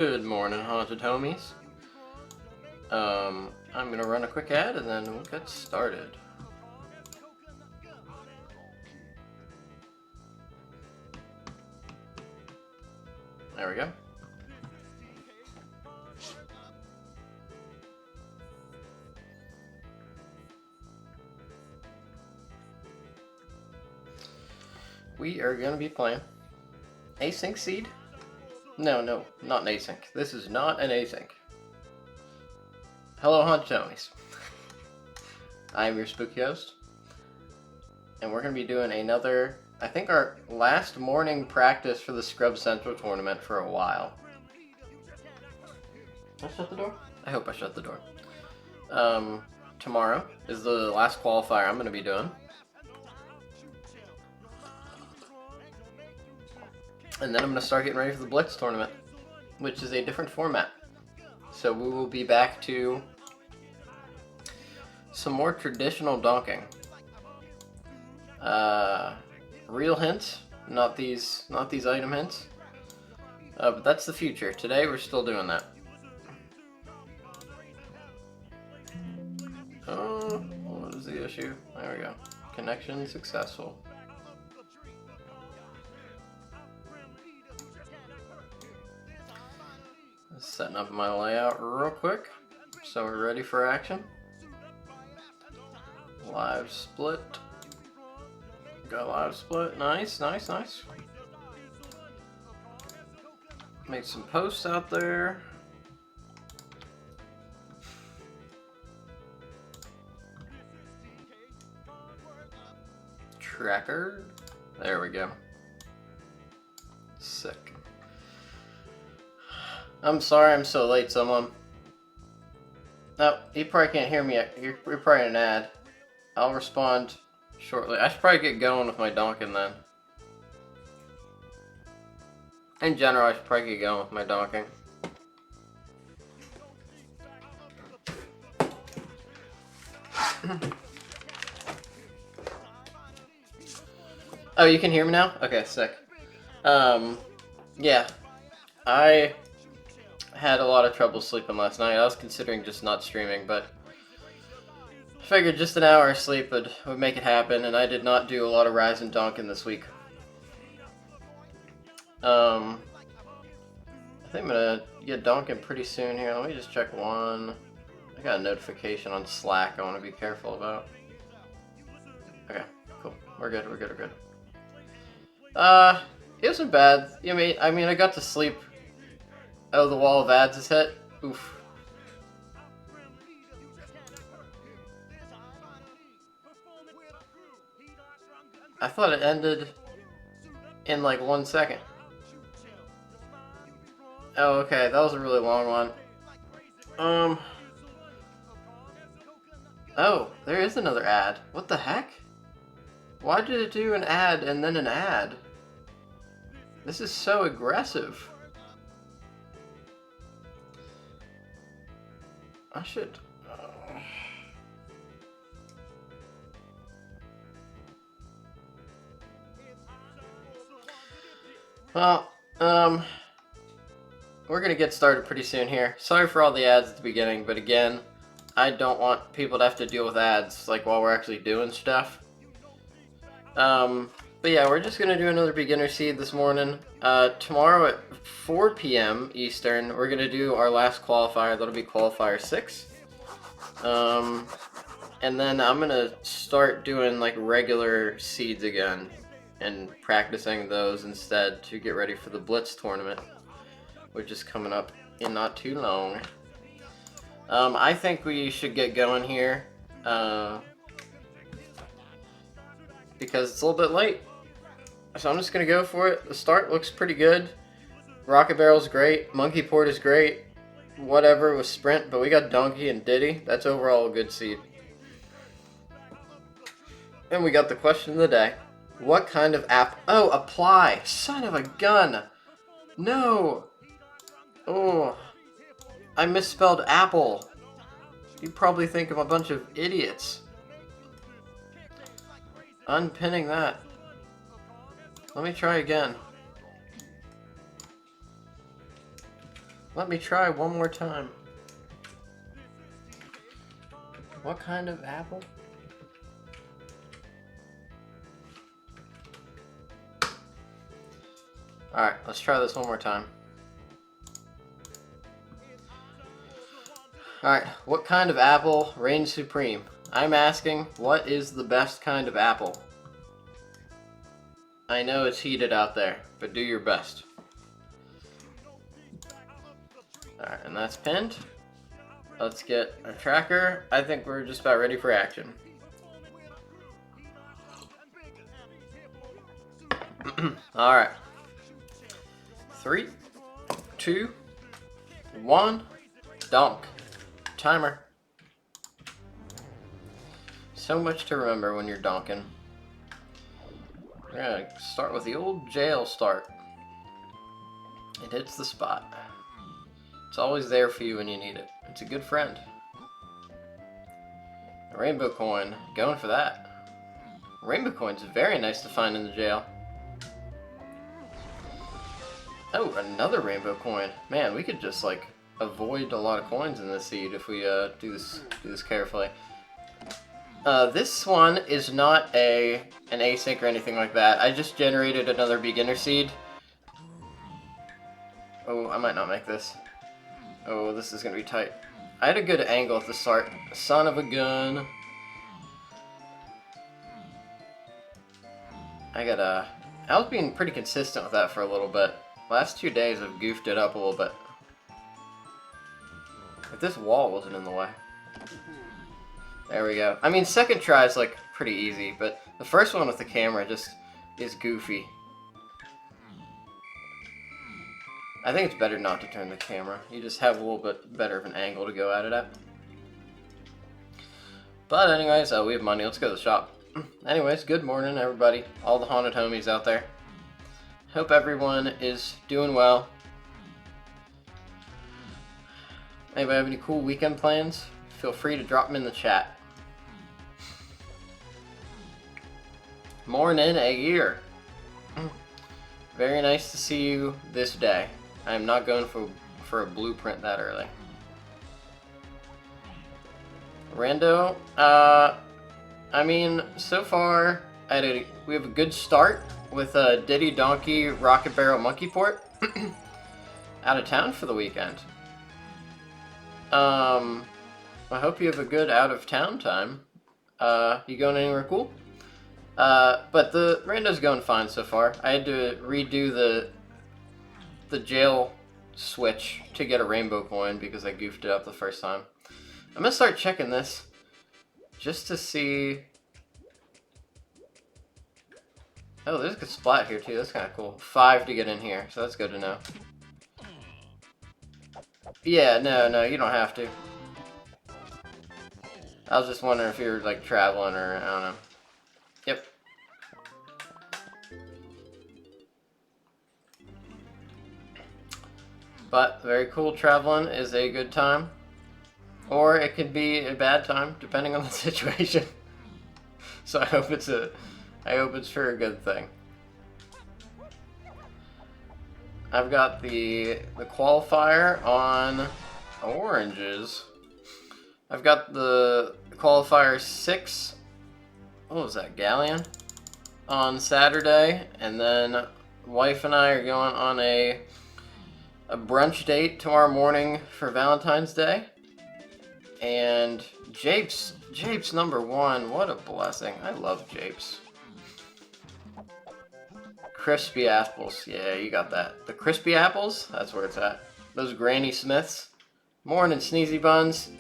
Good morning, haunted homies. I'm gonna run a quick ad and then we'll get started. There we go. We are gonna be playing Async Seed. No, not an async. This is not an async. Hello, haunted homies. I'm your spooky host, and we're gonna be doing another, I think our last morning practice for the Scrub Central tournament for a while. Did I shut the door? I hope I shut the door. Tomorrow is the last qualifier I'm gonna be doing. And then I'm going to start getting ready for the Blitz tournament, which is a different format. So we will be back to some more traditional donking. Real hints, not these item hints. But that's the future. Today we're still doing that. Oh, what is the issue? There we go. Connection successful. Setting up my layout real quick, so we're ready for action. Live split. Got live split. Nice. Make some posts out there. Tracker. There we go. Sick. I'm sorry I'm so late, someone. No, you probably can't hear me yet. You're probably in an ad. I'll respond shortly. I should probably get going with my donking then. In general, I should probably get going with my donking. Oh, you can hear me now? Okay, sick. Yeah. I had a lot of trouble sleeping last night. I was considering just not streaming, but I figured just an hour of sleep would make it happen, and I did not do a lot of Rise and Donkin this week. I think I'm gonna get Donkin pretty soon here. Let me just check one. I got a notification on Slack I want to be careful about. Okay, cool. We're good. It wasn't bad. I mean, I got to sleep. Oh, the wall of ads is hit? Oof. I thought it ended in like 1 second. Oh, okay, that was a really long one. Oh, there is another ad. What the heck? Why did it do an ad and then an ad? This is so aggressive. I should... Well, we're gonna get started pretty soon here. Sorry for all the ads at the beginning, but again, I don't want people to have to deal with ads, like, while we're actually doing stuff. But yeah, we're just gonna do another beginner seed this morning. Tomorrow at 4 p.m. Eastern, we're gonna do our last qualifier. That'll be qualifier 6. And then I'm gonna start doing like regular seeds again and practicing those instead to get ready for the Blitz tournament, which is coming up in not too long. I think we should get going here because it's a little bit late. So I'm just going to go for it. The start looks pretty good. Rocket Barrel's great. Monkey Port is great. Whatever with Sprint, but we got Donkey and Diddy. That's overall a good seed. And we got the question of the day. What kind of app? Oh, apply. Son of a gun. No. Oh. I misspelled apple. You probably think I'm a bunch of idiots. Unpinning that. Let me try again. Let me try one more time. What kind of apple? Alright, let's try this one more time. Alright, what kind of apple reigns supreme? I'm asking, what is the best kind of apple? I know it's heated out there, but do your best. Alright, and that's pinned. Let's get our tracker. I think we're just about ready for action. Alright. 3, 2, 1, donk. Timer. So much to remember when you're donking. We're gonna start with the old jail start. It hits the spot. It's always there for you when you need it. It's a good friend. A rainbow coin. Going for that. Rainbow coins are very nice to find in the jail. Oh, another rainbow coin. Man, we could just like avoid a lot of coins in this seed if we do this carefully. This one is not an async or anything like that. I just generated another beginner seed. Oh, I might not make this. Oh, this is gonna be tight. I had a good angle at the start. Son of a gun. I was being pretty consistent with that for a little bit. Last 2 days I've goofed it up a little bit. If this wall wasn't in the way. There we go. I mean, second try is like pretty easy, but the first one with the camera just is goofy. I think it's better not to turn the camera. You just have a little bit better of an angle to go at it at. But anyways, we have money. Let's go to the shop. Anyways, good morning, everybody. All the haunted homies out there. Hope everyone is doing well. Anybody have any cool weekend plans? Feel free to drop them in the chat. Morning a year. Very nice to see you this day. I am not going for a blueprint that early. Rando, I mean, so far we have a good start with Diddy Donkey Rocket Barrel Monkey Port. Out of town for the weekend. I hope you have a good out of town time. You going anywhere cool? But the rando's going fine so far. I had to redo the jail switch to get a rainbow coin because I goofed it up the first time. I'm gonna start checking this just to see. Oh, there's a good splat here too. That's kind of cool. 5 to get in here, so that's good to know. Yeah, no, you don't have to. I was just wondering if you were like traveling or I don't know. Yep. But very cool. Traveling is a good time, or it could be a bad time depending on the situation. So I hope it's for a good thing. I've got the qualifier on oranges. I've got the qualifier 6. What was that, Galleon? On Saturday, and then wife and I are going on a brunch date tomorrow morning for Valentine's Day. And Japes #1, what a blessing. I love Japes. Crispy apples, yeah, you got that. The crispy apples, that's where it's at. Those Granny Smiths. Morning, Sneezy Buns.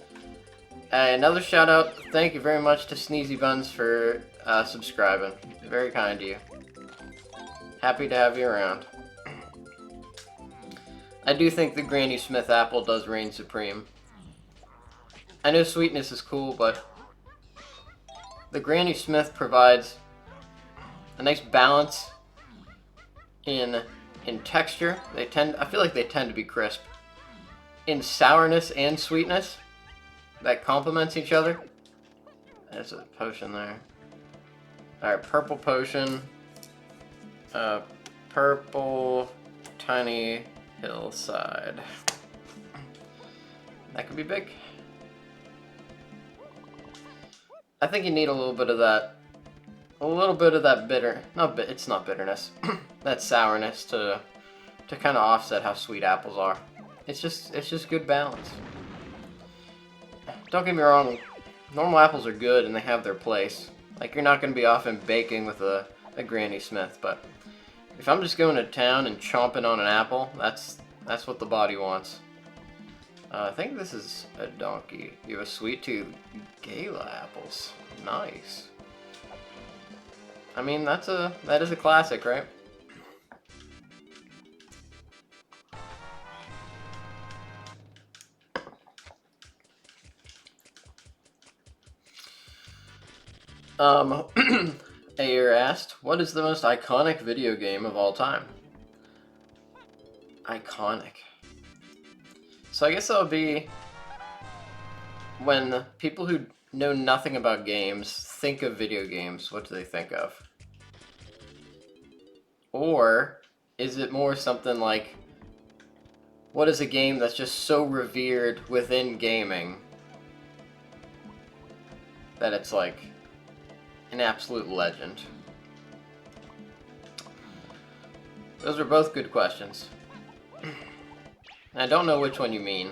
Another shout out, thank you very much to Sneezy Buns for subscribing. Very kind to you. Happy to have you around. I do think the Granny Smith apple does reign supreme. I know sweetness is cool, but the Granny Smith provides a nice balance in texture. I feel like they tend to be crisp. In sourness and sweetness, that complements each other. There's a potion there. Alright, purple potion. Purple tiny hillside. That could be big. I think you need a little bit of that. A little bit of that bitter. No, it's not bitterness. That sourness to kind of offset how sweet apples are. It's just good balance. Don't get me wrong. Normal apples are good and they have their place. Like, you're not going to be off and baking with a Granny Smith, but if I'm just going to town and chomping on an apple, that's what the body wants. I think this is a donkey. You have a sweet tooth. Gala apples. Nice. I mean, that is a classic, right? Ayer asked, what is the most iconic video game of all time? Iconic. So I guess that would be when people who know nothing about games think of video games, what do they think of? Or is it more something like, what is a game that's just so revered within gaming that it's like an absolute legend? Those are both good questions. I don't know which one you mean.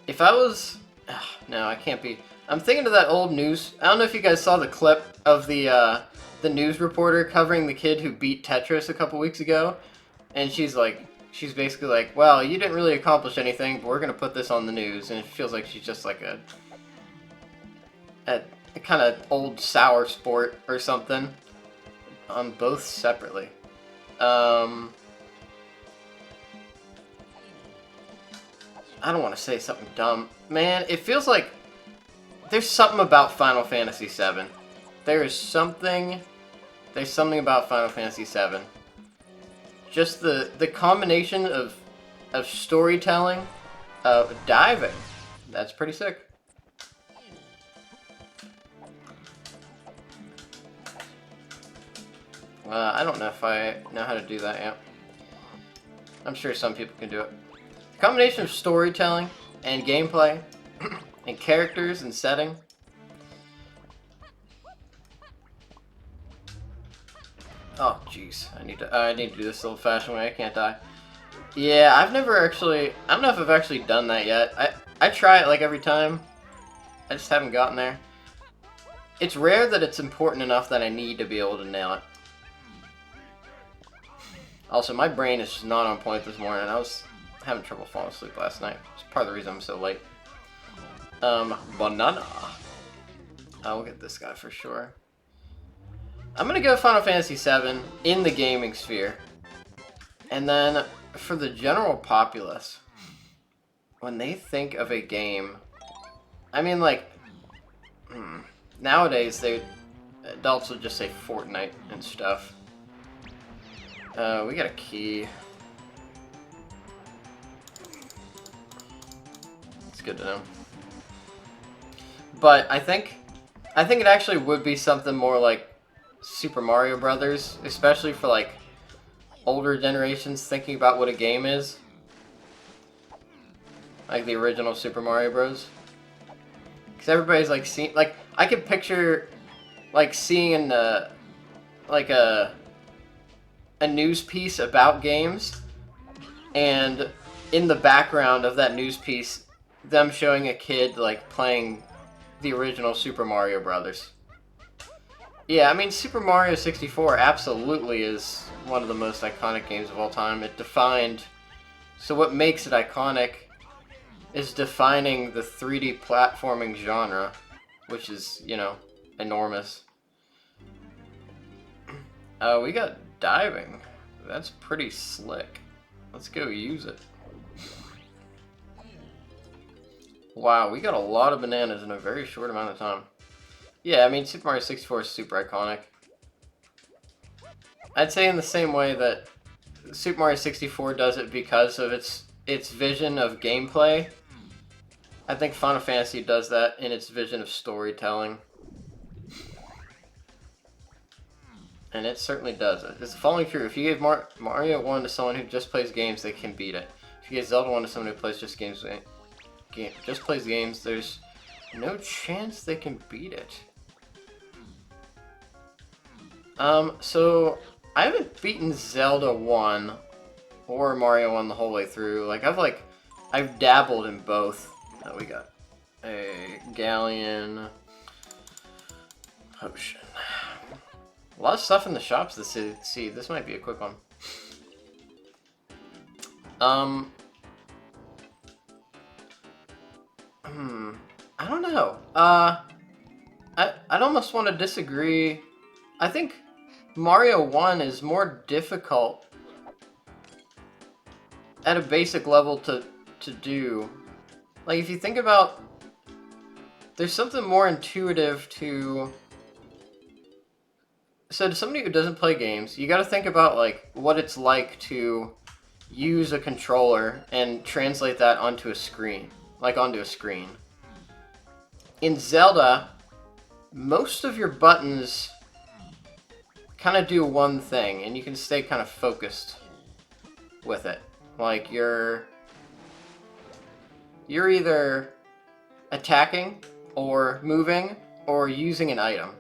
If I was... no, I can't be... I'm thinking of that old news... I don't know if you guys saw the clip of the news reporter covering the kid who beat Tetris a couple weeks ago. And she's basically like, well, you didn't really accomplish anything, but we're going to put this on the news. And it feels like she's just like a kind of old sour sport or something. On both separately. I don't want to say something dumb. Man, it feels like there's something about Final Fantasy VII. There's something about Final Fantasy VII. Just the combination of storytelling, of diving. That's pretty sick. I don't know if I know how to do that yet. I'm sure some people can do it. The combination of storytelling and gameplay and characters and setting. Oh jeez, I need to do this the old-fashioned way. I can't die. Yeah, I've never actually. I don't know if I've actually done that yet. I try it like every time. I just haven't gotten there. It's rare that it's important enough that I need to be able to nail it. Also, my brain is just not on point this morning. I was having trouble falling asleep last night. It's part of the reason I'm so late. Banana. We'll get this guy for sure. I'm gonna go Final Fantasy VII in the gaming sphere. And then, for the general populace, when they think of a game... I mean, like... nowadays, adults would just say Fortnite and stuff. We got a key. It's good to know. But I think it actually would be something more like Super Mario Brothers, especially for like older generations thinking about what a game is. Like the original Super Mario Bros. Because everybody's like seeing, like, I could picture like seeing like a news piece about games, and in the background of that news piece, them showing a kid like playing the original Super Mario Brothers. Yeah, I mean, Super Mario 64 absolutely is one of the most iconic games of all time. It defined... So what makes it iconic is defining the 3D platforming genre, which is, you know, enormous. We got diving. That's pretty slick. Let's go use it. Wow, we got a lot of bananas in a very short amount of time. Yeah, I mean, Super Mario 64 is super iconic. I'd say in the same way that Super Mario 64 does it because of its vision of gameplay, I think Final Fantasy does that in its vision of storytelling. And it certainly does. It's the following true. If you gave Mario 1 to someone who just plays games, they can beat it. If you gave Zelda 1 to someone who plays just just plays games, there's no chance they can beat it. So I haven't beaten Zelda 1 or Mario 1 the whole way through. Like I've dabbled in both. Oh, we got a galleon potion. A lot of stuff in the shops to see. This might be a quick one. I don't know. I'd almost want to disagree. I think Mario 1 is more difficult at a basic level to do. Like, if you think about... There's something more intuitive to... So to somebody who doesn't play games, you gotta think about, like, what it's like to use a controller and translate that onto a screen. Like, onto a screen. In Zelda, most of your buttons kind of do one thing, and you can stay kind of focused with it. Like, you're either attacking, or moving, or using an item.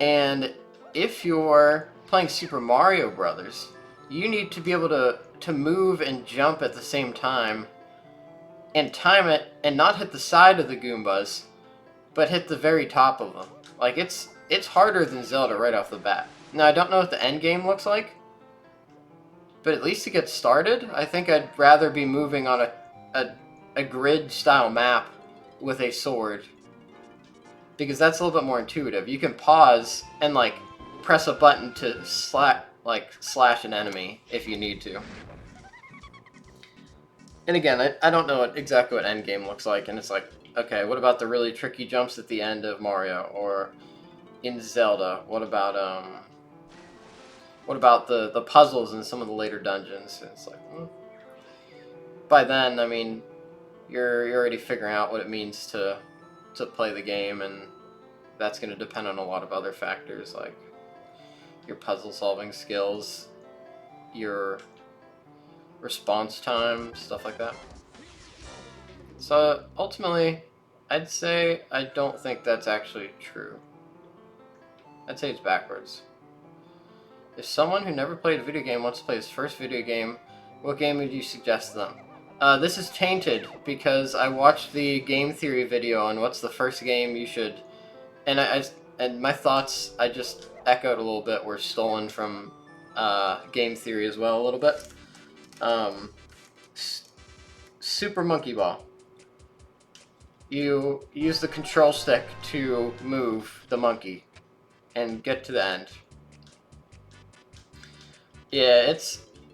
And if you're playing Super Mario Brothers, you need to be able to move and jump at the same time, and time it, and not hit the side of the Goombas, but hit the very top of them. Like, it's harder than Zelda right off the bat. Now, I don't know what the end game looks like, but at least to get started, I think I'd rather be moving on a grid-style map with a sword, because that's a little bit more intuitive. You can pause and, like, press a button to slash an enemy if you need to. And again, I don't know exactly what endgame looks like, and it's like, okay, what about the really tricky jumps at the end of Mario, or in Zelda? What about the puzzles in some of the later dungeons? And it's like, by then, I mean, you're already figuring out what it means to play the game, and that's going to depend on a lot of other factors, like your puzzle-solving skills, your response time, stuff like that. So ultimately, I'd say I don't think that's actually true. I'd say it's backwards. If someone who never played a video game wants to play his first video game, what game would you suggest to them? This is tainted because I watched the game theory video on what's the first game you should, and my thoughts I just echoed a little bit were stolen from game theory as well a little bit. Super Monkey Ball. You use the control stick to move the monkey and get to the end. Yeah,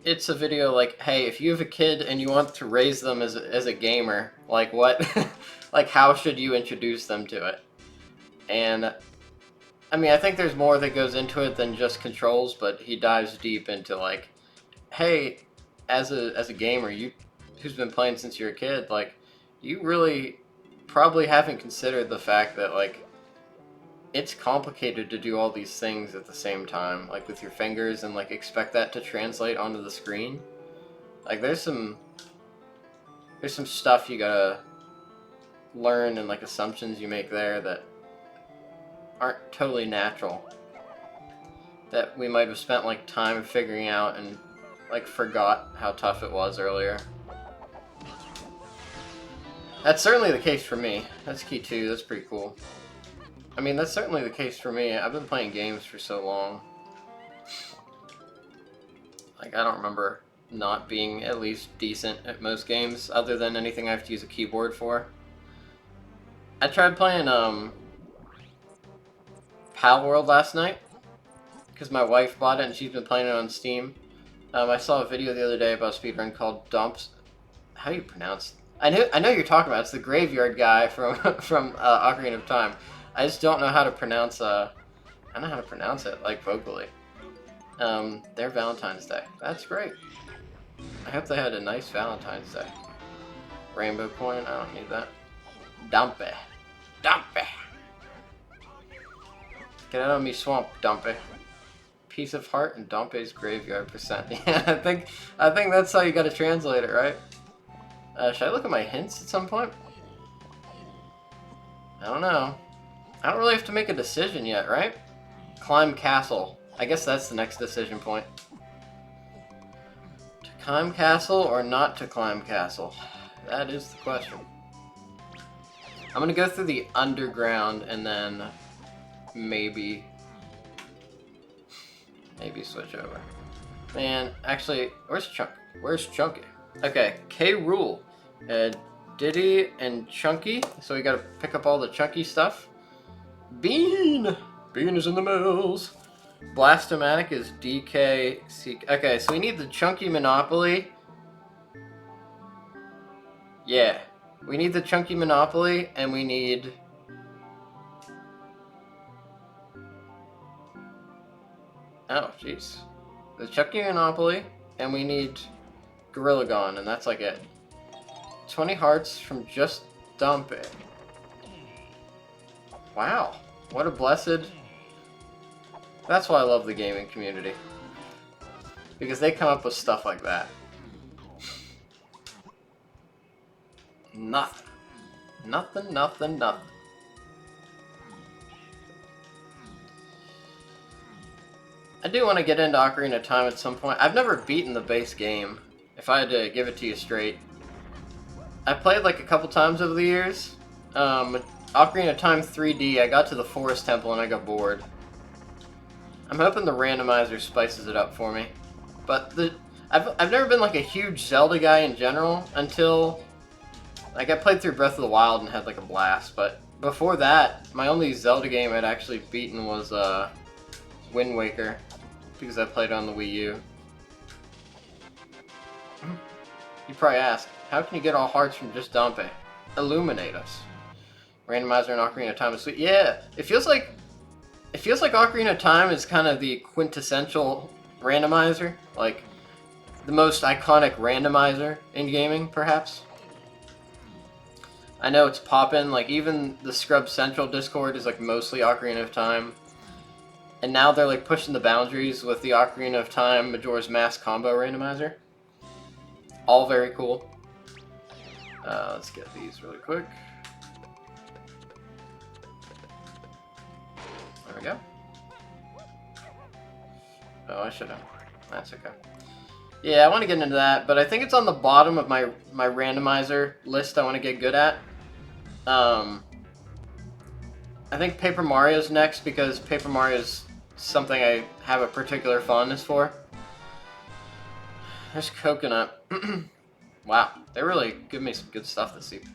it's a video like, hey, if you have a kid and you want to raise them as a gamer, like what, like how should you introduce them to it? And I mean, I think there's more that goes into it than just controls, but he dives deep into like, hey, as a gamer, who's been playing since you're a kid, like, you really probably haven't considered the fact that, like, it's complicated to do all these things at the same time, like with your fingers, and like expect that to translate onto the screen. Like, there's some stuff you gotta learn and like assumptions you make there that aren't totally natural, that we might have spent like time figuring out and like forgot how tough it was earlier. That's certainly the case for me. That's key too. That's pretty cool. I mean, that's certainly the case for me. I've been playing games for so long. Like, I don't remember not being at least decent at most games, other than anything I have to use a keyboard for. I tried playing Pal World last night, because my wife bought it and she's been playing it on Steam. I saw a video the other day about a speedrun called Dumps. How do you pronounce it? I know you're talking about. It's the graveyard guy from Ocarina of Time. I just don't know how to pronounce. I don't know how to pronounce it like vocally. Their Valentine's Day. That's great. I hope they had a nice Valentine's Day. Rainbow coin. I don't need that. Dumpy. Dumpy. Get out of me swamp, Dumpy. piece of heart in Dompe's graveyard percent. Yeah, I think that's how you gotta translate it, right? Should I look at my hints at some point? I don't know. I don't really have to make a decision yet, right? Climb castle. I guess that's the next decision point. To climb castle or not to climb castle? That is the question. I'm gonna go through the underground and then maybe switch over. Man, actually, where's Chunky? Okay, K. Rule. Diddy and Chunky. So we gotta pick up all the Chunky stuff. Bean! Bean is in the mills. Blastomatic is DK64. Okay, so we need the Chunky Monopoly. Yeah. We need the Chunky Monopoly, and we need... Oh, jeez. The Chunky Monopoly, and we need Gorillagon, and that's like it. 20 hearts from just Dompe. Wow. What a blessed... That's why I love the gaming community. Because they come up with stuff like that. Nothing. Nothing. I do want to get into Ocarina of Time at some point. I've never beaten the base game, if I had to give it to you straight. I played like a couple times over the years. Ocarina of Time 3D, I got to the Forest Temple and I got bored. I'm hoping the randomizer spices it up for me. But I've never been like a huge Zelda guy in general until like I played through Breath of the Wild and had like a blast. But before that, my only Zelda game I'd actually beaten was Wind Waker because I played on the Wii U. You probably ask, how can you get all hearts from just Dompe? Illuminate us. Randomizer and Ocarina of Time is sweet. Yeah, it feels like Ocarina of Time is kind of the quintessential randomizer, like the most iconic randomizer in gaming, perhaps. I know it's poppin', like even the Scrub Central Discord is like mostly Ocarina of Time. And now they're like pushing the boundaries with the Ocarina of Time Majora's Mask combo randomizer. All very cool. Let's get these really quick. There we go. Oh, I should have. That's okay. Yeah, I want to get into that, but I think it's on the bottom of my randomizer list I want to get good at. I think Paper Mario's next because Paper Mario's something I have a particular fondness for. There's Coconut. Wow, they really give me some good stuff this season.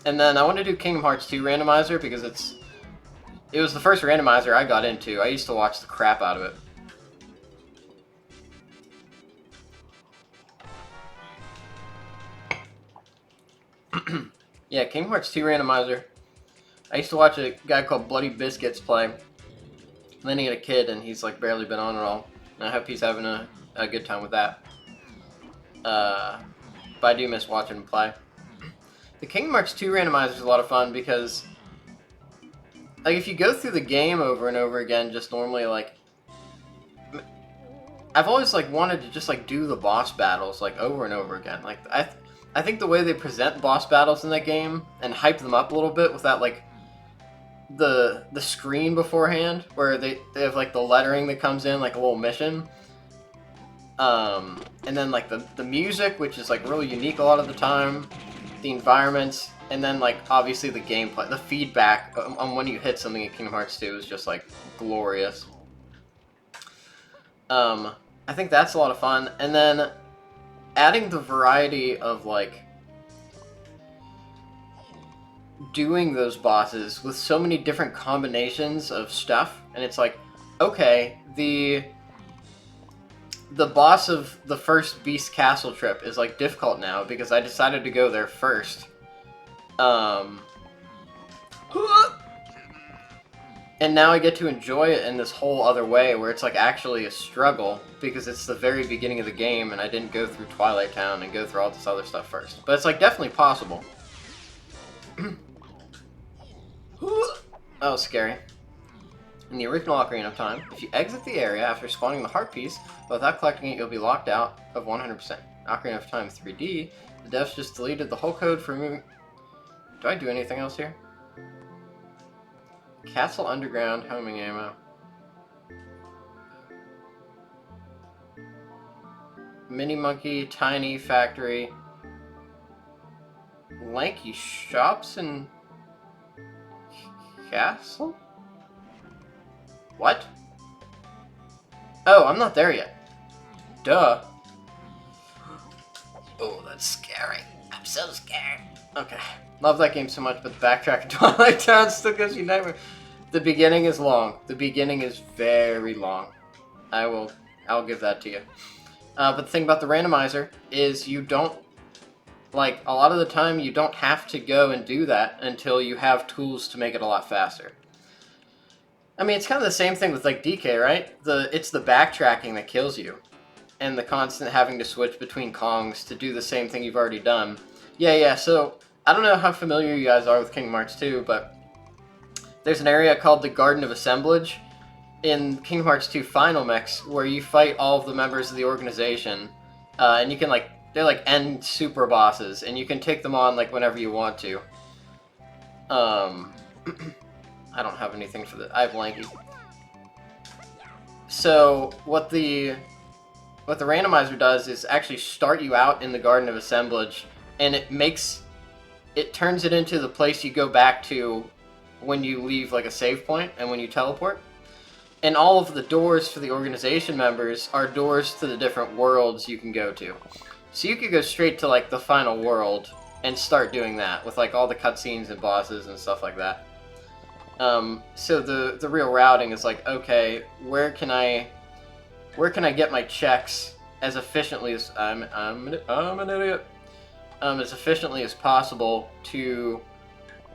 And then I want to do Kingdom Hearts 2 randomizer because it was the first randomizer I got into. I used to watch the crap out of it. Yeah, Kingdom Hearts 2 randomizer. I used to watch a guy called Bloody Biscuits play. And then he had a kid and he's like barely been on at all. And I hope he's having a good time with that. But I do miss watching him play. The Kingdom Hearts 2 randomizer is a lot of fun because, like, if you go through the game over and over again, just normally, like, I've always like wanted to just like do the boss battles like over and over again. Like, I think the way they present boss battles in that game and hype them up a little bit with that like the screen beforehand where they have like the lettering that comes in like a little mission. And then like the music, which is like really unique a lot of the time. The environments, and then like obviously the gameplay, the feedback on when you hit something in Kingdom Hearts 2 is just like glorious. I think that's a lot of fun, and then adding the variety of like doing those bosses with so many different combinations of stuff, and it's like, okay, the boss of the first Beast Castle trip is like difficult now because I decided to go there first. And now I get to enjoy it in this whole other way where it's like actually a struggle because it's the very beginning of the game and I didn't go through Twilight Town and go through all this other stuff first. But it's like definitely possible. That was scary. In the original Ocarina of Time, if you exit the area after spawning the heart piece, but without collecting it, you'll be locked out of 100%. Ocarina of Time 3D, the devs just deleted the whole code for removing... Do I do anything else here? Castle Underground, homing ammo. Mini Monkey, Tiny Factory. Lanky Shops and... Castle? What? Oh, I'm not there yet. Duh. Oh, that's scary. I'm so scared. Okay. Love that game so much, but the backtrack in Twilight Town still gives you nightmare. The beginning is long. The beginning is very long. I'll give that to you. But the thing about the randomizer is you don't, like, a lot of the time you don't have to go and do that until you have tools to make it a lot faster. I mean, it's kind of the same thing with, like, DK, right? It's the backtracking that kills you. And the constant having to switch between Kongs to do the same thing you've already done. Yeah, so, I don't know how familiar you guys are with Kingdom Hearts 2, but there's an area called the Garden of Assemblage in Kingdom Hearts 2 Final Mix where you fight all of the members of the organization. And you can, like, they're like end super bosses, and you can take them on, like, whenever you want to. I don't have anything for I have Lanky. So what the randomizer does is actually start you out in the Garden of Assemblage, and it turns it into the place you go back to when you leave, like, a save point and when you teleport. And all of the doors for the organization members are doors to the different worlds you can go to. So you could go straight to, like, the final world and start doing that with, like, all the cutscenes and bosses and stuff like that. So the real routing is like, okay, where can I get my checks as efficiently as I'm an idiot. As efficiently as possible to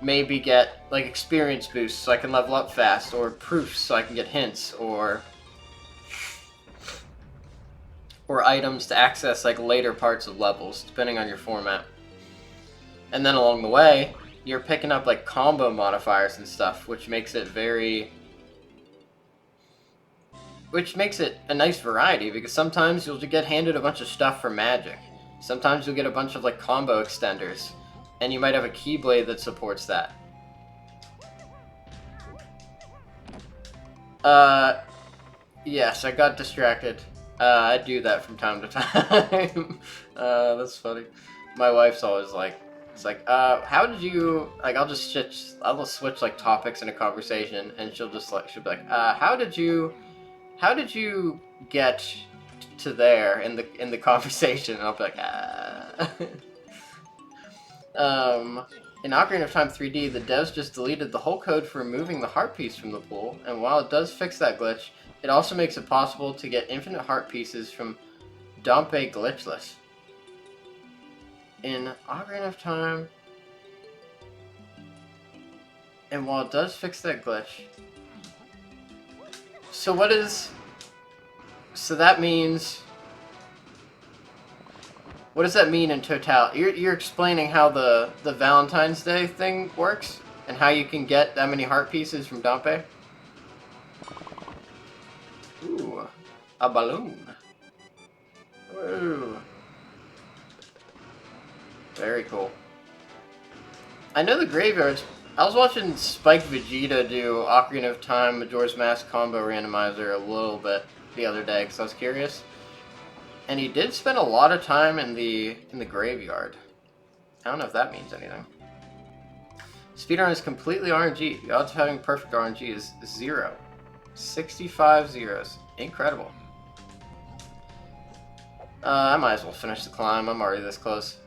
maybe get, like, experience boosts so I can level up fast, or proofs so I can get hints, or items to access, like, later parts of levels, depending on your format. And then along the way, you're picking up, like, combo modifiers and stuff, which makes it a nice variety, because sometimes you'll get handed a bunch of stuff for magic. Sometimes you'll get a bunch of, like, combo extenders, and you might have a Keyblade that supports that. Yes, I got distracted. I do that from time to time. That's funny. My wife's always like, it's like, how did you, like, I'll just switch, like, topics in a conversation, and she'll be like, how did you get to there in the conversation? And I'll be like, in Ocarina of Time 3D, the devs just deleted the whole code for removing the heart piece from the pool, and while it does fix that glitch, it also makes it possible to get infinite heart pieces from Dompe glitchless. In Ocarina of Time, and while it does fix that glitch, so that means, what does that mean in total? You're explaining how the Valentine's Day thing works, and how you can get that many heart pieces from Dompe? Ooh, a balloon. Ooh. Very cool. I know the graveyards. I was watching Spike Vegeta do Ocarina of Time Majora's Mask combo randomizer a little bit the other day because I was curious, and he did spend a lot of time in the graveyard. I don't know if that means anything. Speedrun is completely RNG. The odds of having perfect RNG is 0. 65 zeros. Incredible. I might as well finish the climb. I'm already this close.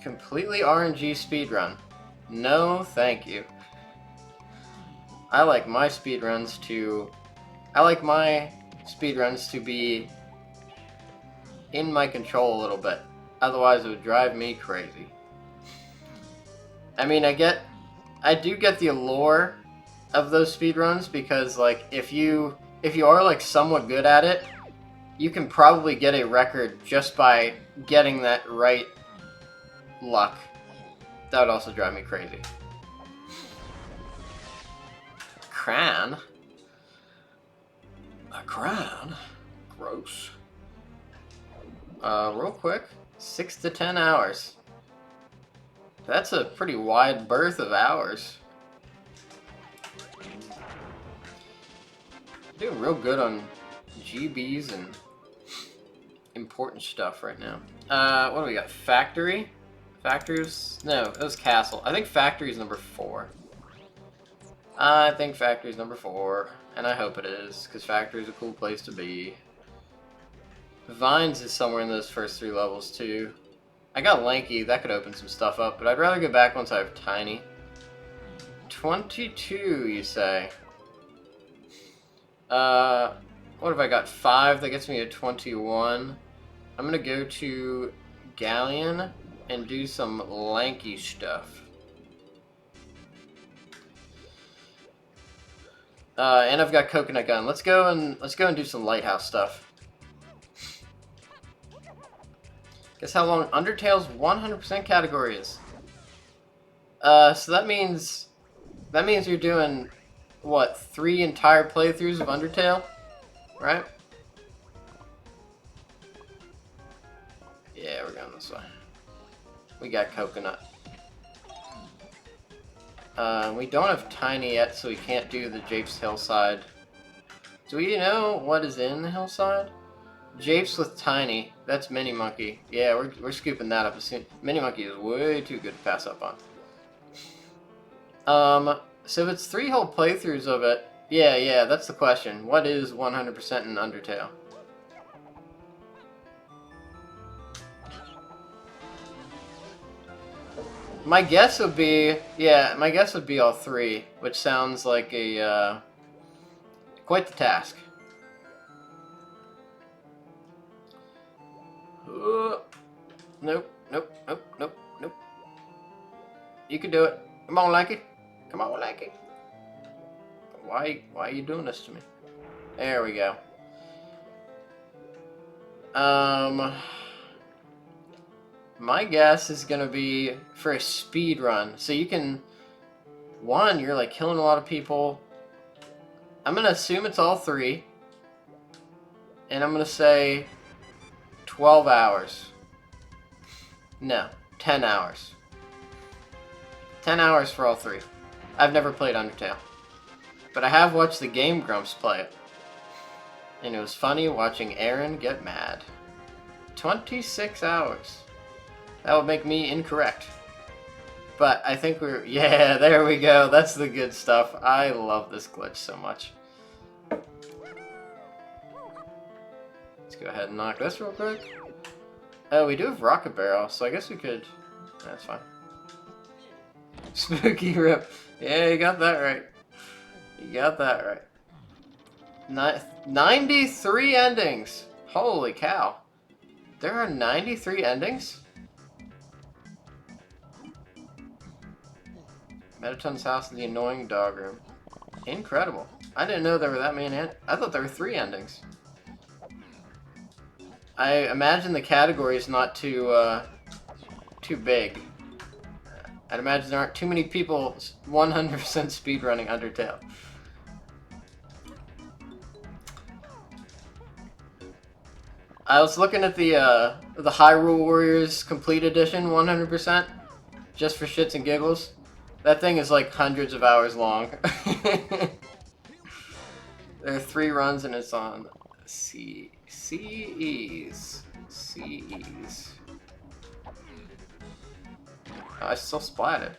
Completely RNG speedrun. No, thank you. I like my speedruns to be in my control a little bit. Otherwise, it would drive me crazy. I mean, I do get the allure of those speedruns because, like, if you are, like, somewhat good at it, you can probably get a record just by getting that right luck. That would also drive me crazy. cran. A cran? Gross. Real quick. 6 to 10 hours. That's a pretty wide berth of hours. Doing real good on GBs and important stuff right now. What do we got? Factory? Factories? No, it was Castle. I think Factory's number 4. I think Factory's number 4. And I hope it is, because Factory's a cool place to be. Vines is somewhere in those first 3 levels, too. I got Lanky. That could open some stuff up, but I'd rather go back once I have Tiny. 22, you say? What have I got? 5. That gets me to 21. I'm gonna go to Galleon and do some lanky stuff. And I've got Coconut Gun. Let's go and do some Lighthouse stuff. Guess how long Undertale's 100% category is. So that means you're doing what, 3 entire playthroughs of Undertale, right? Yeah, we're going this way. We got Coconut. We don't have Tiny yet, so we can't do the Japes Hillside. Do we know what is in the Hillside? Japes with Tiny. That's Mini Monkey. Yeah, we're scooping that up as soon. Mini Monkey is way too good to pass up on. So if it's 3 whole playthroughs of it, yeah, that's the question. What is 100% in Undertale? My guess would be, all 3, which sounds like a, quite the task. Nope. You can do it. Come on, Lanky. Come on, Lanky. Why are you doing this to me? There we go. My guess is gonna be for a speed run. So you can, you're like killing a lot of people. I'm gonna assume it's all 3. And I'm gonna say 12 hours. No, 10 hours. 10 hours for all 3. I've never played Undertale. But I have watched the Game Grumps play it. And it was funny watching Aaron get mad. 26 hours. That would make me incorrect. But I think yeah, there we go. That's the good stuff. I love this glitch so much. Let's go ahead and knock this real quick. Oh, we do have Rocket Barrel, so I guess we could... That's fine. Spooky Rip. Yeah, you got that right. You got that right. 93 endings! Holy cow. There are 93 endings? Metaton's house and the annoying dog room. Incredible. I didn't know there were that many. I thought there were 3 endings. I imagine the category is not too big. I'd imagine there aren't too many people 100% speedrunning Undertale. I was looking at the Hyrule Warriors Complete Edition 100%, just for shits and giggles. That thing is like hundreds of hours long. There are 3 runs and it's on CEs. Oh, I still splatted.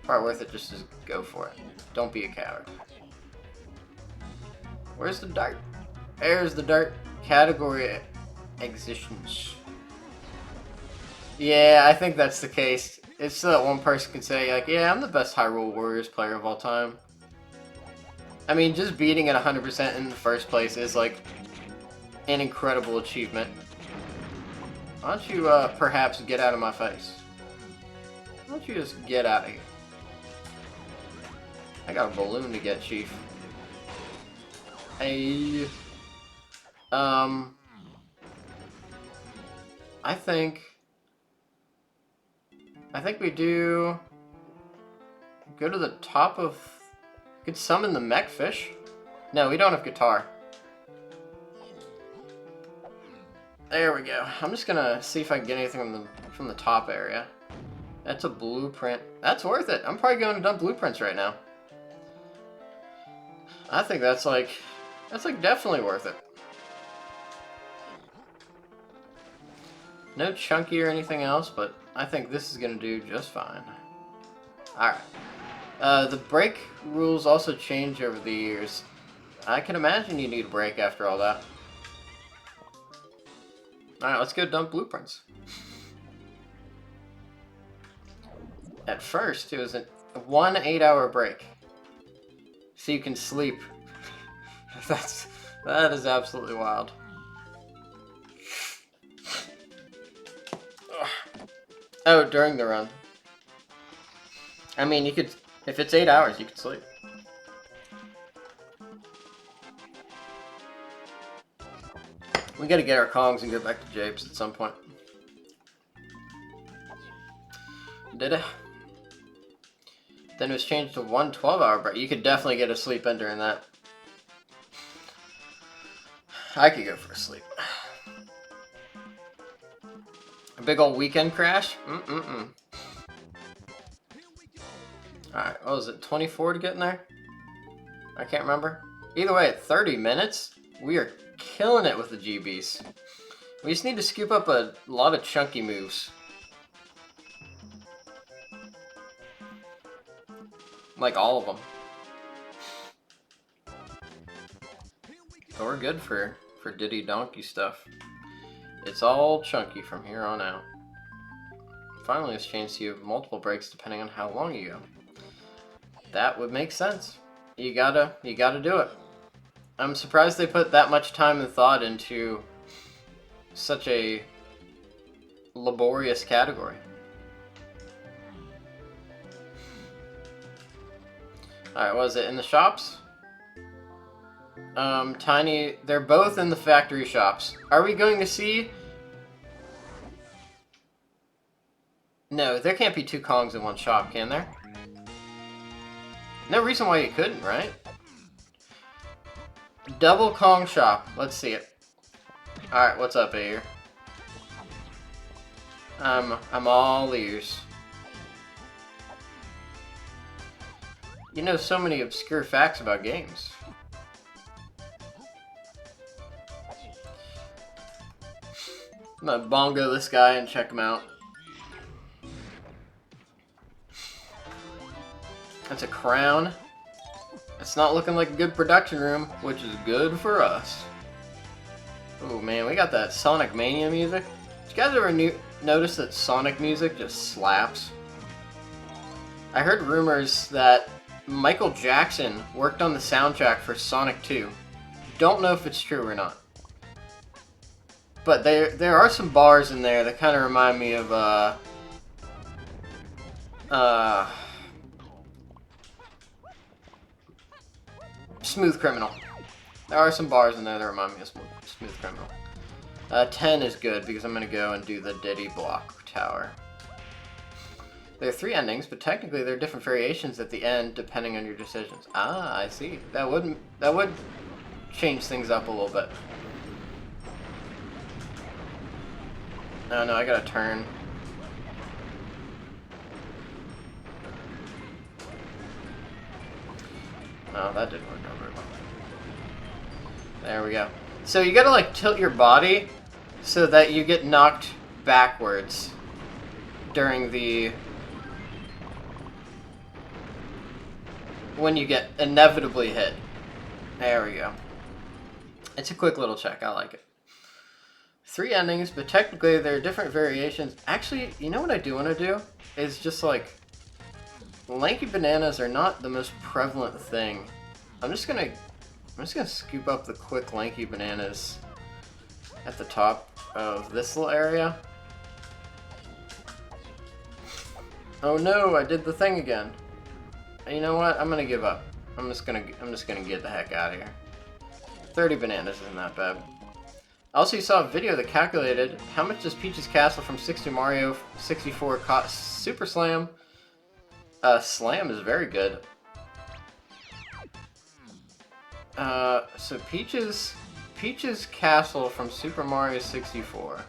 Probably worth it just to go for it. Don't be a coward. Where's the dart? There's the dart. Category existence. Yeah, I think that's the case. It's so that one person can say, like, yeah, I'm the best Hyrule Warriors player of all time. I mean, just beating it 100% in the first place is, like, an incredible achievement. Why don't you, perhaps get out of my face? Why don't you just get out of here? I got a balloon to get, Chief. Hey. I think we do go to the top of Could summon the mech fish. No, we don't have guitar. There we go. I'm just gonna see if I can get anything from the top area. That's a blueprint. That's worth it. I'm probably going to dump blueprints right now. I think that's like definitely worth it. No chunky or anything else, but I think this is gonna do just fine. Alright. The break rules also change over the years. I can imagine you need a break after all that. Alright, let's go dump blueprints. At first, it was a 1 8-hour break. So you can sleep. That is absolutely wild. Oh, during the run. I mean, you could, if it's 8 hours, you could sleep. We gotta get our Kongs and go back to Japes at some point. Did it? Then it was changed to 1 12-hour break. You could definitely get a sleep in during that. I could go for a sleep. A big old weekend crash? Alright, what was it, 24 to get in there? I can't remember. Either way, at 30 minutes, we are killing it with the GBs. We just need to scoop up a lot of chunky moves. Like all of them. So we're good for Diddy Donkey stuff. It's all chunky from here on out. Finally, it's changed to you have multiple breaks depending on how long you go. That would make sense. You gotta do it. I'm surprised they put that much time and thought into such a laborious category. Alright, what is it? In the shops? Tiny... They're both in the factory shops. Are we going to see... No, there can't be 2 Kongs in one shop, can there? No reason why you couldn't, right? Double Kong shop. Let's see it. Alright, what's up, Air? I'm all ears. You know so many obscure facts about games. I'm gonna bongo this guy and check him out. That's a crown. It's not looking like a good production room, which is good for us. Oh man, we got that Sonic Mania music. Did you guys ever notice that Sonic music just slaps? I heard rumors that Michael Jackson worked on the soundtrack for Sonic 2. Don't know if it's true or not. But there are some bars in there that kind of remind me of Smooth Criminal. There are some bars in there that remind me of Smooth Criminal. 10 is good because I'm going to go and do the Diddy Block Tower. There are 3 endings, but technically there are different variations at the end depending on your decisions. Ah, I see. That would change things up a little bit. Oh no, I gotta turn. Oh, that didn't work out very well. There we go. So you gotta like tilt your body so that you get knocked backwards during the... when you get inevitably hit. There we go. It's a quick little check, I like it. 3 endings, but technically there are different variations. Actually, you know what I do want to do? Is just like... lanky bananas are not the most prevalent thing. I'm just gonna scoop up the quick lanky bananas at the top of this little area. Oh no, I did the thing again. You know what? I'm gonna give up. I'm just gonna get the heck out of here. 30 bananas isn't that bad. I also saw a video that calculated how much does Peach's Castle from 60 Mario 64 cost. Super Slam. Slam is very good. So Peach's castle from Super Mario 64.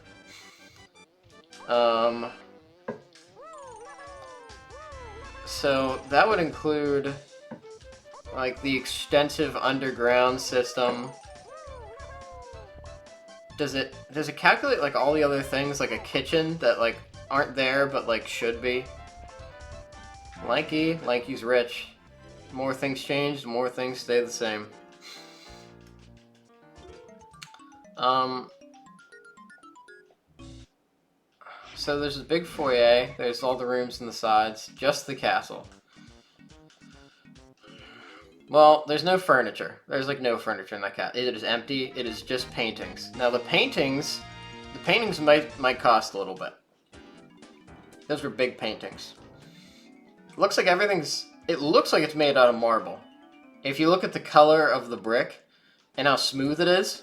So that would include like the extensive underground system. Does it calculate like all the other things, like a kitchen that like aren't there but like should be? Lanky's rich. More things change, more things stay the same. So there's a big foyer, there's all the rooms and the sides, just the castle. Well, there's no furniture. There's like no furniture in that castle. It is empty, it is just paintings. Now the paintings might cost a little bit. Those were big paintings. It looks like it's made out of marble. If you look at the color of the brick and how smooth it is,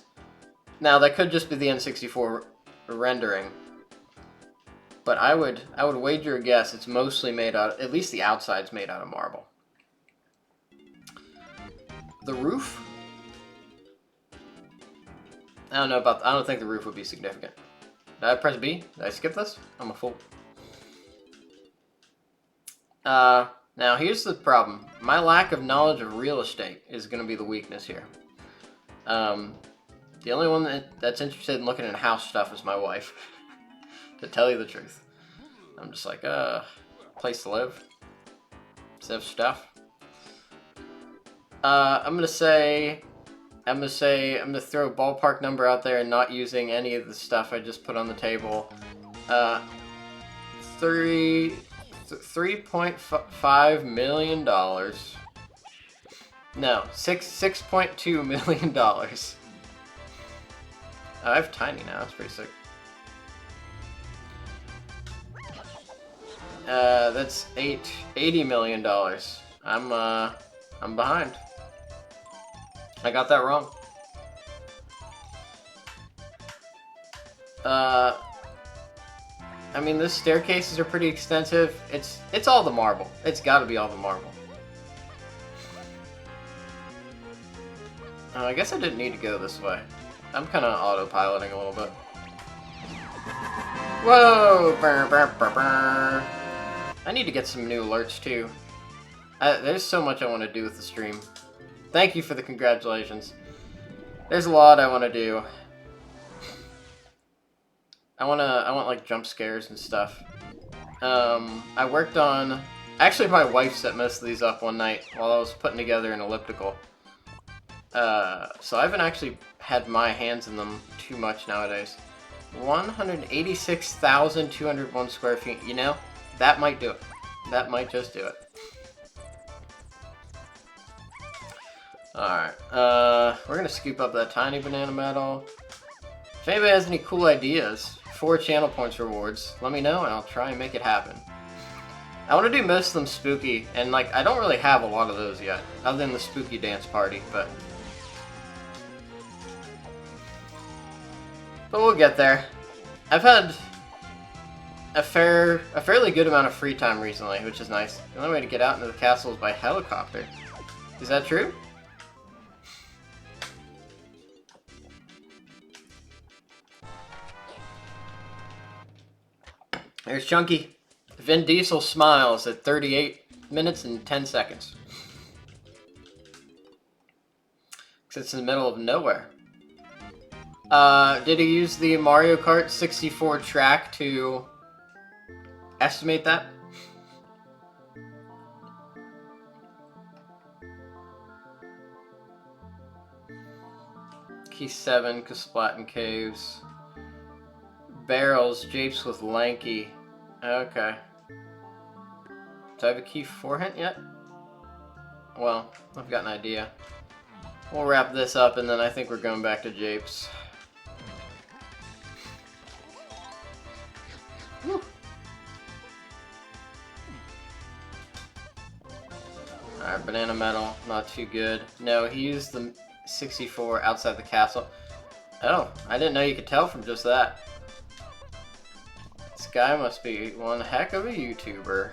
now that could just be the N64 rendering. But I would wager a guess it's mostly made out, at least the outside's made out of marble. The roof? I don't think the roof would be significant. Did I press B? Did I skip this? I'm a fool. Now here's the problem. My lack of knowledge of real estate is going to be the weakness here. The only one that's interested in looking at house stuff is my wife. To tell you the truth. I'm just like, place to live. Civ stuff. I'm gonna throw a ballpark number out there and not using any of the stuff I just put on the table. $3.5 million. No, $6.2 million. I have tiny now. That's pretty sick. That's $80 million. I'm behind. I got that wrong. I mean, the staircases are pretty extensive. It's all the marble. It's got to be all the marble. I guess I didn't need to go this way. I'm kind of autopiloting a little bit. Whoa! Burr, burr, burr, burr. I need to get some new alerts too. There's so much I want to do with the stream. Thank you for the congratulations. There's a lot I want to do. I want like jump scares and stuff. I worked on... Actually, my wife set most of these up one night while I was putting together an elliptical. So I haven't actually had my hands in them too much nowadays. 186,201 square feet. You know, that might do it. That might just do it. Alright, we're gonna scoop up that tiny banana metal. If anybody has any cool ideas for channel points rewards, let me know and I'll try and make it happen. I want to do most of them spooky, and like, I don't really have a lot of those yet, other than the spooky dance party, but we'll get there. I've had a fairly good amount of free time recently, which is nice. The only way to get out into the castle is by helicopter. Is that true? There's Chunky. Vin Diesel smiles at 38 minutes and 10 seconds. Because it's in the middle of nowhere. Did he use the Mario Kart 64 track to estimate that? Key 7, Kasplatin Caves. Barrels, japes with Lanky. Okay. Do I have a key 4 hint yet? Well, I've got an idea. We'll wrap this up and then I think we're going back to japes. Whew. Alright, banana metal, not too good. No, he used the 64 outside the castle. Oh, I didn't know you could tell from just that. This guy must be one heck of a YouTuber.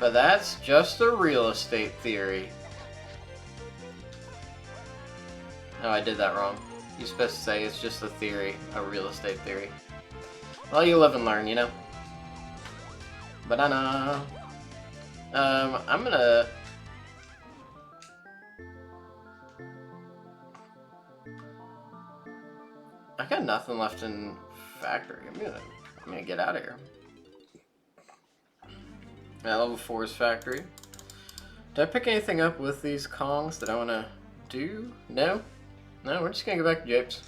But that's just a real estate theory. Oh, I did that wrong. You're supposed to say it's just a theory, a real estate theory. Well, you live and learn, you know? Banana. I'm gonna... I got nothing left in factory. I'm gonna get out of here. Yeah, level 4 is factory. Did I pick anything up with these Kongs that I wanna do? No? No, we're just gonna go back to Japes.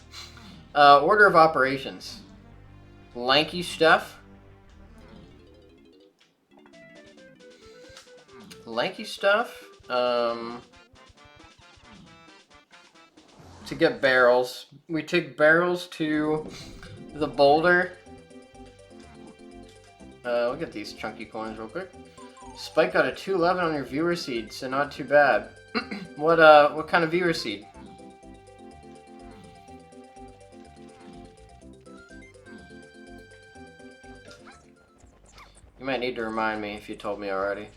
Order of operations. Lanky stuff. Lanky stuff. To get barrels. We take barrels to the boulder. Look at these chunky coins real quick. Spike got a 211 on your viewer seed, so not too bad. What kind of viewer seed? You might need to remind me if you told me already.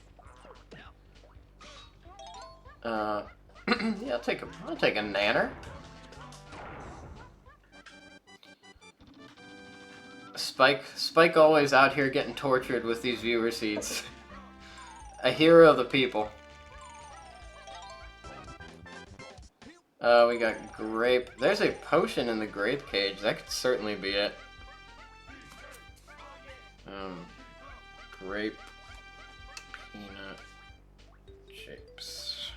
Yeah, I'll take a nanner. Spike always out here getting tortured with these viewer seeds. A hero of the people. We got grape. There's a potion in the grape cage. That could certainly be it. Grape. Peanut. Shapes.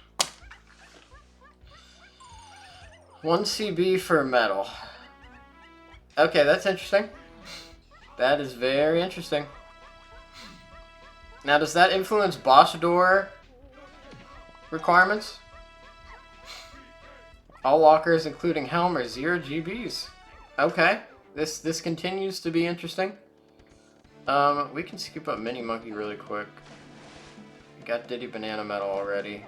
1 CB for metal. Okay, that's interesting. That is very interesting. Now, does that influence boss door requirements? All lockers, including helm, are 0 GBs. Okay, this continues to be interesting. We can scoop up Mini Monkey really quick. Got Diddy Banana Metal already.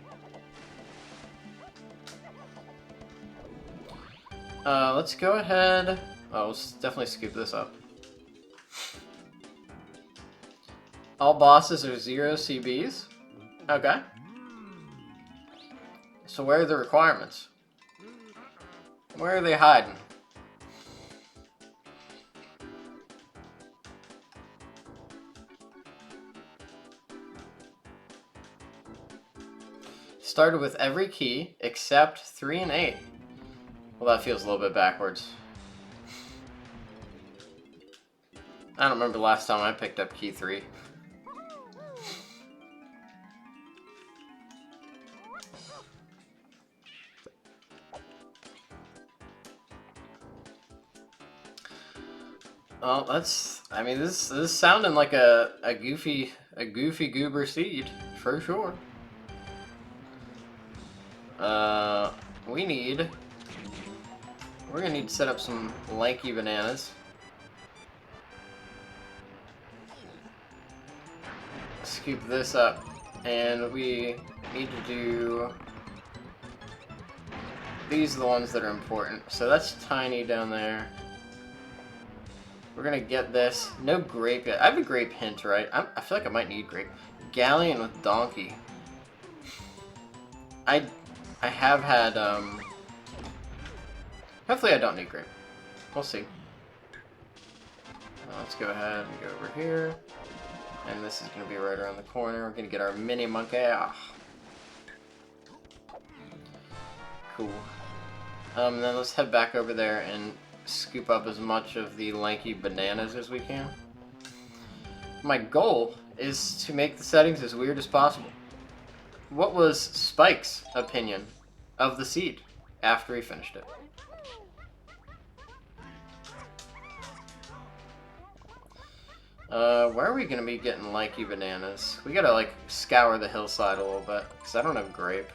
Let's go ahead. Oh, we'll definitely scoop this up. All bosses are 0 CBs? Okay. So where are the requirements? Where are they hiding? Started with every key except 3 and 8. Well, that feels a little bit backwards. I don't remember the last time I picked up key 3. Well, I mean, this is sounding like a goofy goober seed for sure. We're gonna need to set up some lanky bananas. Scoop this up, and we need to do. These are the ones that are important. So that's tiny down there. We're gonna get this. No grape yet. I have a grape hint, right? I feel like I might need grape. Galleon with donkey. I have had, hopefully I don't need grape. We'll see. Let's go ahead and go over here. And this is gonna be right around the corner. We're gonna get our mini monkey. Cool. Then let's head back over there and scoop up as much of the lanky bananas as we can. My goal is to make the settings as weird as possible. What was Spike's opinion of the seed after he finished it? Where are we gonna be getting lanky bananas? We gotta like scour the hillside a little bit, because I don't have grape.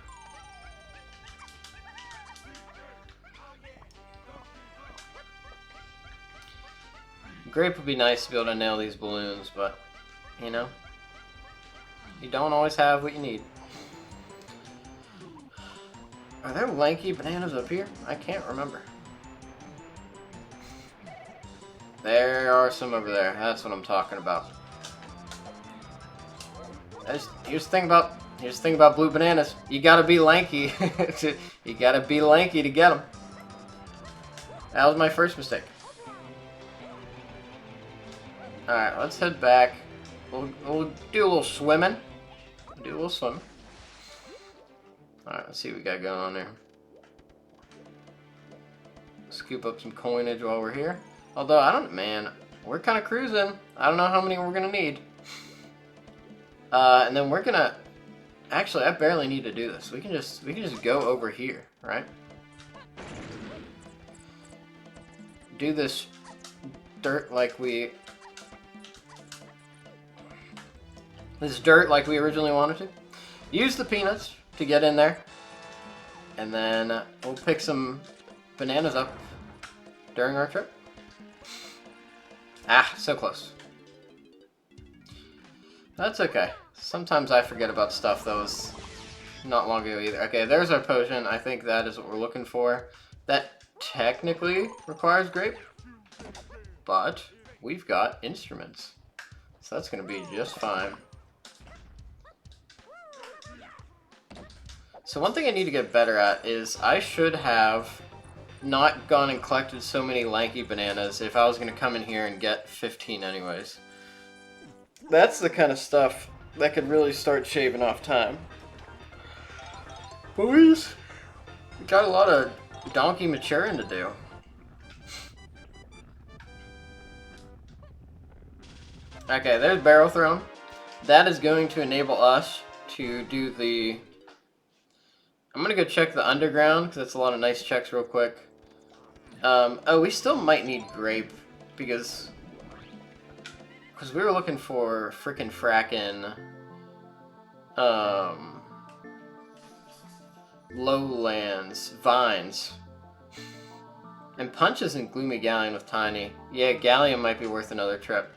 Grape would be nice to be able to nail these balloons, but, you know, you don't always have what you need. Are there lanky bananas up here? I can't remember. There are some over there. That's what I'm talking about. Here's the thing about blue bananas. You gotta be lanky. You gotta be lanky to get them. That was my first mistake. Alright, let's head back. We'll do a little swimming. Do a little swimming. Alright, let's see what we got going on there. Scoop up some coinage while we're here. Although, man, we're kind of cruising. I don't know how many we're going to need. And then we're going to... Actually, I barely need to do this. We can just go over here, right? Do this dirt like we... This dirt like we originally wanted to. Use the peanuts to get in there. And then we'll pick some bananas up during our trip. Ah, so close. That's okay. Sometimes I forget about stuff that was not long ago either. Okay, there's our potion. I think that is what we're looking for. That technically requires grape, but we've got instruments. So that's going to be just fine. So one thing I need to get better at is I should have not gone and collected so many lanky bananas if I was going to come in here and get 15 anyways. That's the kind of stuff that could really start shaving off time. Boys, we got a lot of donkey maturing to do. Okay, there's barrel thrown. That is going to enable us to do the... I'm going to go check the underground, because that's a lot of nice checks real quick. Oh, we still might need grape, because we were looking for frickin' frackin' lowlands, vines. And punches and gloomy galleon with tiny. Yeah, galleon might be worth another trip.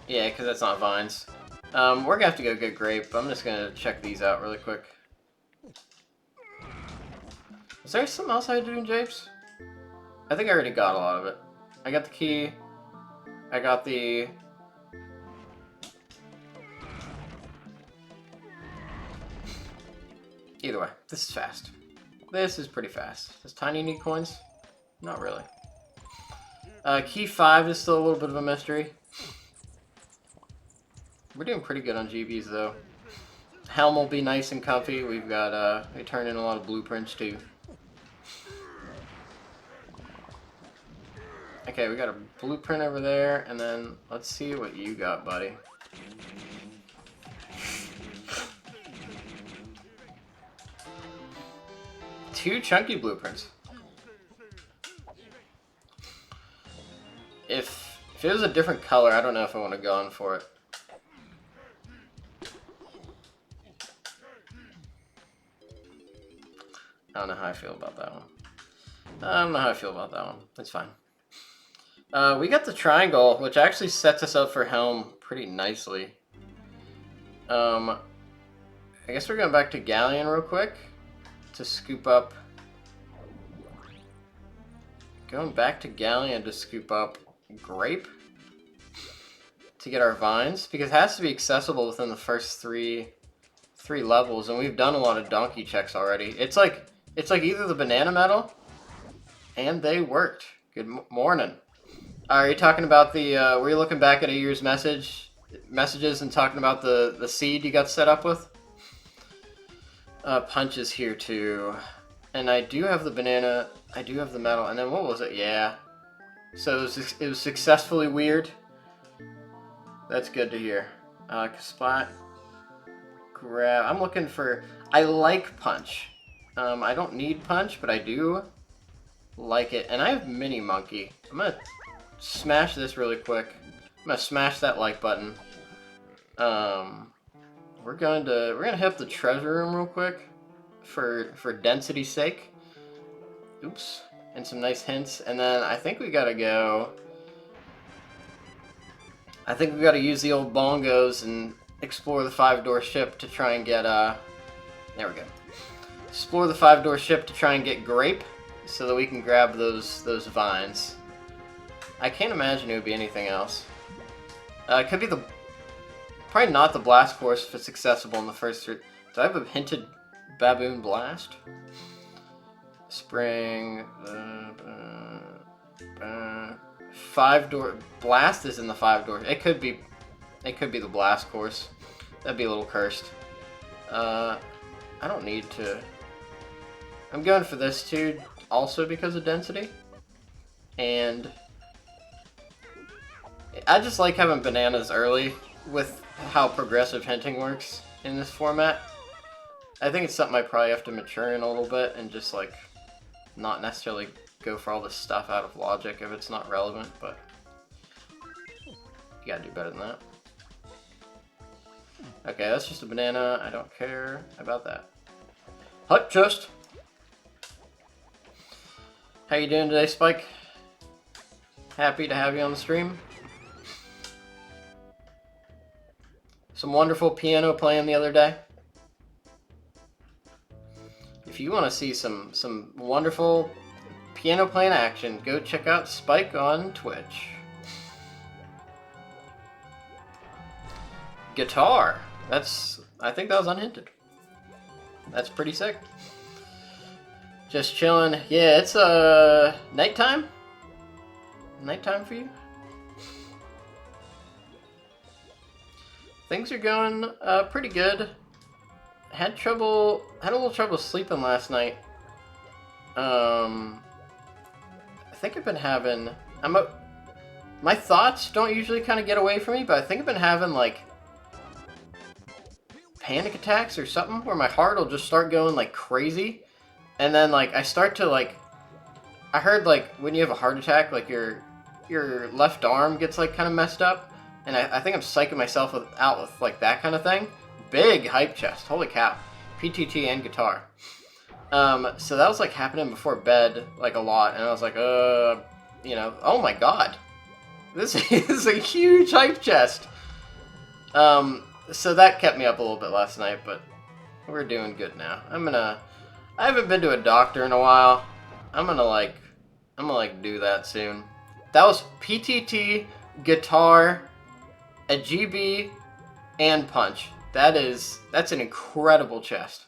Yeah, because that's not vines. We're gonna have to go get grape. I'm just gonna check these out really quick. Is there something else I had to do in Japes? I think I already got a lot of it. I got the key. I got the... Either way, this is fast. This is pretty fast. Does Tiny need coins? Not really. Key 5 is still a little bit of a mystery. We're doing pretty good on GBs though. Helm will be nice and comfy. We've got, we turned in a lot of blueprints too. Okay, we got a blueprint over there, and then let's see what you got, buddy. Two chunky blueprints. If it was a different color, I don't know if I want to go on for it. I don't know how I feel about that one. I don't know how I feel about that one. It's fine. We got the triangle, which actually sets us up for Helm pretty nicely. I guess we're going back to Galleon real quick to scoop up. Going back to Galleon to scoop up grape to get our vines, because it has to be accessible within the first three levels, and we've done a lot of donkey checks already. It's like either the banana medal, and they worked. Good morning. Are you talking about the, were you looking back at a year's messages and talking about the seed you got set up with? Punch is here too. And I do have the banana, I do have the metal, and then what was it? Yeah. So it was successfully weird. That's good to hear. Spot. Grab. I'm looking for, I like punch. I don't need punch, but I do like it. And I have mini monkey. I'm gonna smash this really quick. I'm gonna smash that like button. We're gonna hit up the treasure room real quick for density's sake. Oops. And some nice hints. And then I think we gotta go. I think we gotta use the old bongos and explore the 5-door ship to try and get there we go. Explore the 5-door ship to try and get grape so that we can grab those vines. I can't imagine it would be anything else. It could be probably not the blast course if it's accessible in the first 3. Do I have a hinted Baboon Blast. Spring. 5-door Blast is in the 5-door. It could be the Blast course. That'd be a little cursed. I don't need to. I'm going for this too, also because of density. And I just like having bananas early with how progressive hinting works in this format. I think it's something I probably have to mature in a little bit and just like not necessarily go for all this stuff out of logic if it's not relevant, but you gotta do better than that. Okay, that's just a banana. I don't care about that. Hut chest. How you doing today, Spike? Happy to have you on the stream. Some wonderful piano playing the other day. If you want to see some wonderful piano playing action, go check out Spike on Twitch. Guitar. I think that was unhinted. That's pretty sick. Just chilling. Yeah, it's nighttime. Nighttime for you? Things are going pretty good. Had a little trouble sleeping last night. I think I've been having. My thoughts don't usually kind of get away from me, but I think I've been having like panic attacks or something, where my heart will just start going like crazy, and then like I start to like. I heard like when you have a heart attack, like your left arm gets like kind of messed up. And I think I'm psyching myself out with like that kind of thing. Big hype chest. Holy cow. PTT and guitar. So that was like happening before bed like a lot. And I was like, you know, oh my god. This is a huge hype chest. So that kept me up a little bit last night, but we're doing good now. I haven't been to a doctor in a while. I'm gonna do that soon. That was PTT, guitar, a GB, and punch. That's an incredible chest.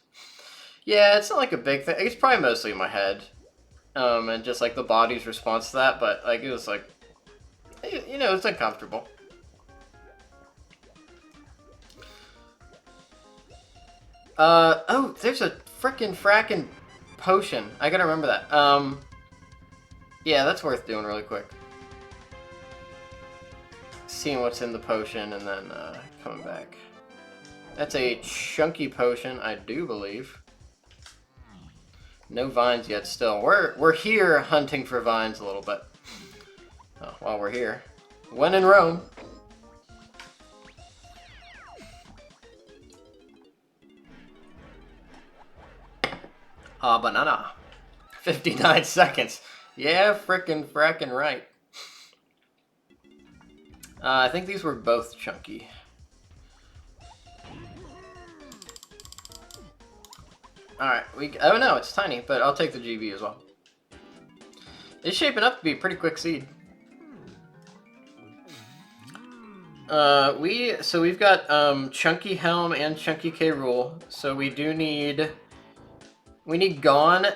Yeah, it's not like a big thing. It's probably mostly in my head, and just like the body's response to that. But like it was like, you know, it's uncomfortable. Oh, there's a frackin' potion. I gotta remember that. Yeah, that's worth doing really quick. Seeing what's in the potion and then coming back. That's a chunky potion, I do believe. No vines yet still. We're here hunting for vines a little bit. Oh, while we're here. When in Rome. Banana. 59 seconds. Yeah, frackin' right. I think these were both chunky. Alright, oh no, it's tiny, but I'll take the GB as well. It's shaping up to be a pretty quick seed. We've got Chunky Helm and Chunky K Rool. So we need Gone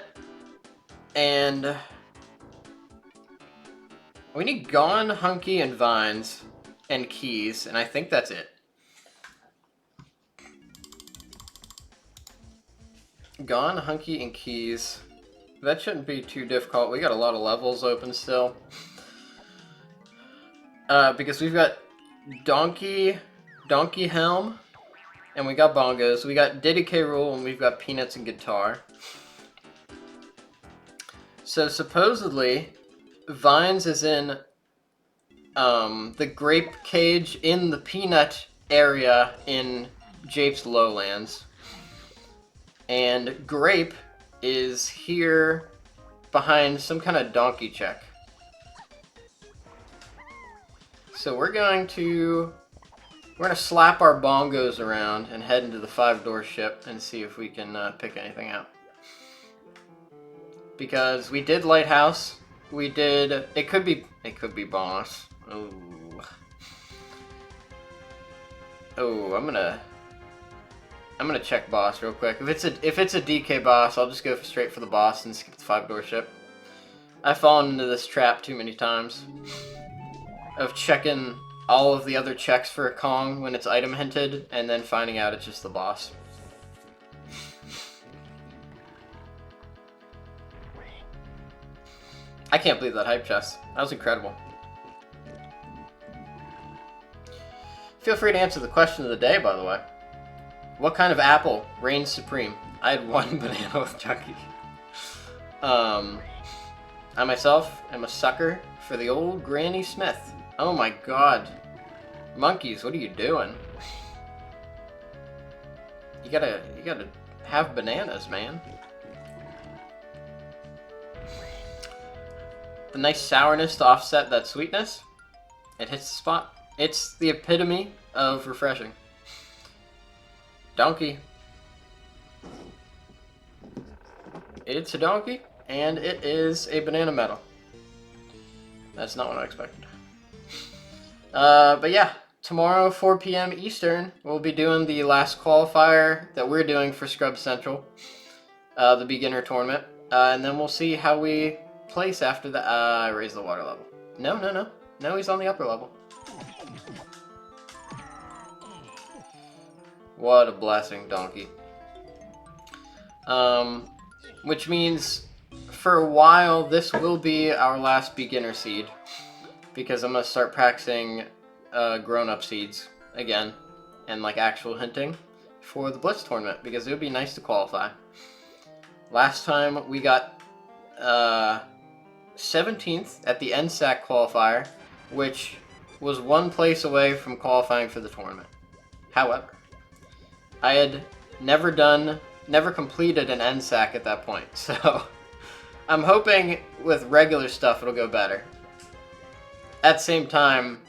and we need Gone, Hunky, and Vines and Keys, and I think that's it. Gone, Hunky, and Keys. That shouldn't be too difficult. We got a lot of levels open still. Because we've got Donkey Helm, and we got Bongos. We got DK Rool, and we've got Peanuts and Guitar. So supposedly, Vines is in the grape cage in the peanut area in Jape's Lowlands. And Grape is here behind some kind of donkey check. So we're gonna slap our bongos around and head into the 5-door ship and see if we can pick anything out. Because we did Lighthouse, we did. It could be Boss. Oh, I'm gonna I'm gonna check boss real quick. If it's a DK boss, I'll just go straight for the boss and skip the 5-door ship. I've fallen into this trap too many times of checking all of the other checks for a Kong when it's item hinted, and then finding out it's just the boss. I can't believe that hype chest. That was incredible. Feel free to answer the question of the day, by the way. What kind of apple reigns supreme? I had one banana with Chucky. I myself am a sucker for the old Granny Smith. Oh my god. Monkeys, what are you doing? You gotta have bananas, man. The nice sourness to offset that sweetness. It hits the spot. It's the epitome of refreshing. Donkey. It's a donkey, and it is a banana medal. That's not what I expected. But yeah, tomorrow, 4 p.m. Eastern, we'll be doing the last qualifier that we're doing for Scrub Central, the beginner tournament, and then we'll see how we place after that. I raised the water level. No, he's on the upper level. What a blessing, donkey. Which means for a while this will be our last beginner seed, because I'm gonna start practicing grown-up seeds again and like actual hinting for the Blitz tournament, because it would be nice to qualify. Last time we got 17th at the NSAC qualifier, which was 1 place away from qualifying for the tournament. However, I had never completed an NSAC at that point, so I'm hoping with regular stuff it'll go better. At the same time,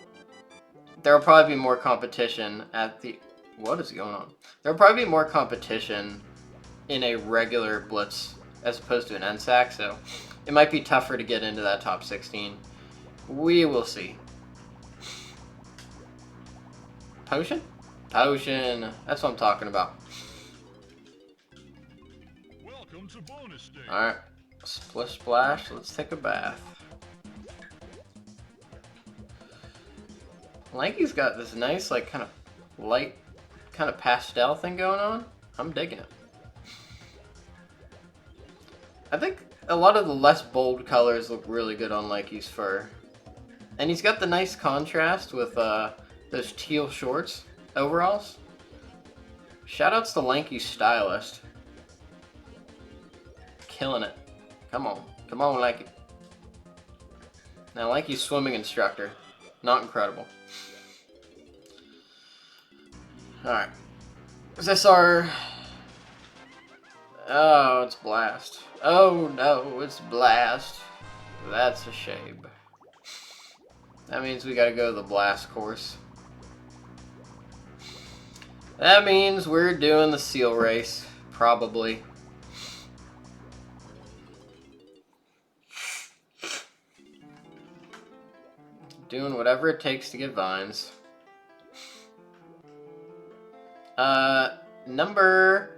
there will probably be more competition at the... What is going on? There will probably be more competition in a regular Blitz as opposed to an NSAC, so it might be tougher to get into that top 16. We will see. Potion? Potion. That's what I'm talking about. Alright. Splish splash. Let's take a bath. Lanky's got this nice, like, kind of light, kind of pastel thing going on. I'm digging it. I think a lot of the less bold colors look really good on Lanky's fur. And he's got the nice contrast with those teal shorts, overalls. Shoutouts to Lanky's stylist. Killing it. Come on. Come on, Lanky. Now, Lanky's swimming instructor. Not incredible. Alright. Is this our... Oh, it's Blast. Oh no, it's Blast. That's a shame. That means we gotta go to the Blast course. That means we're doing the seal race. Probably. Doing whatever it takes to get vines. Number...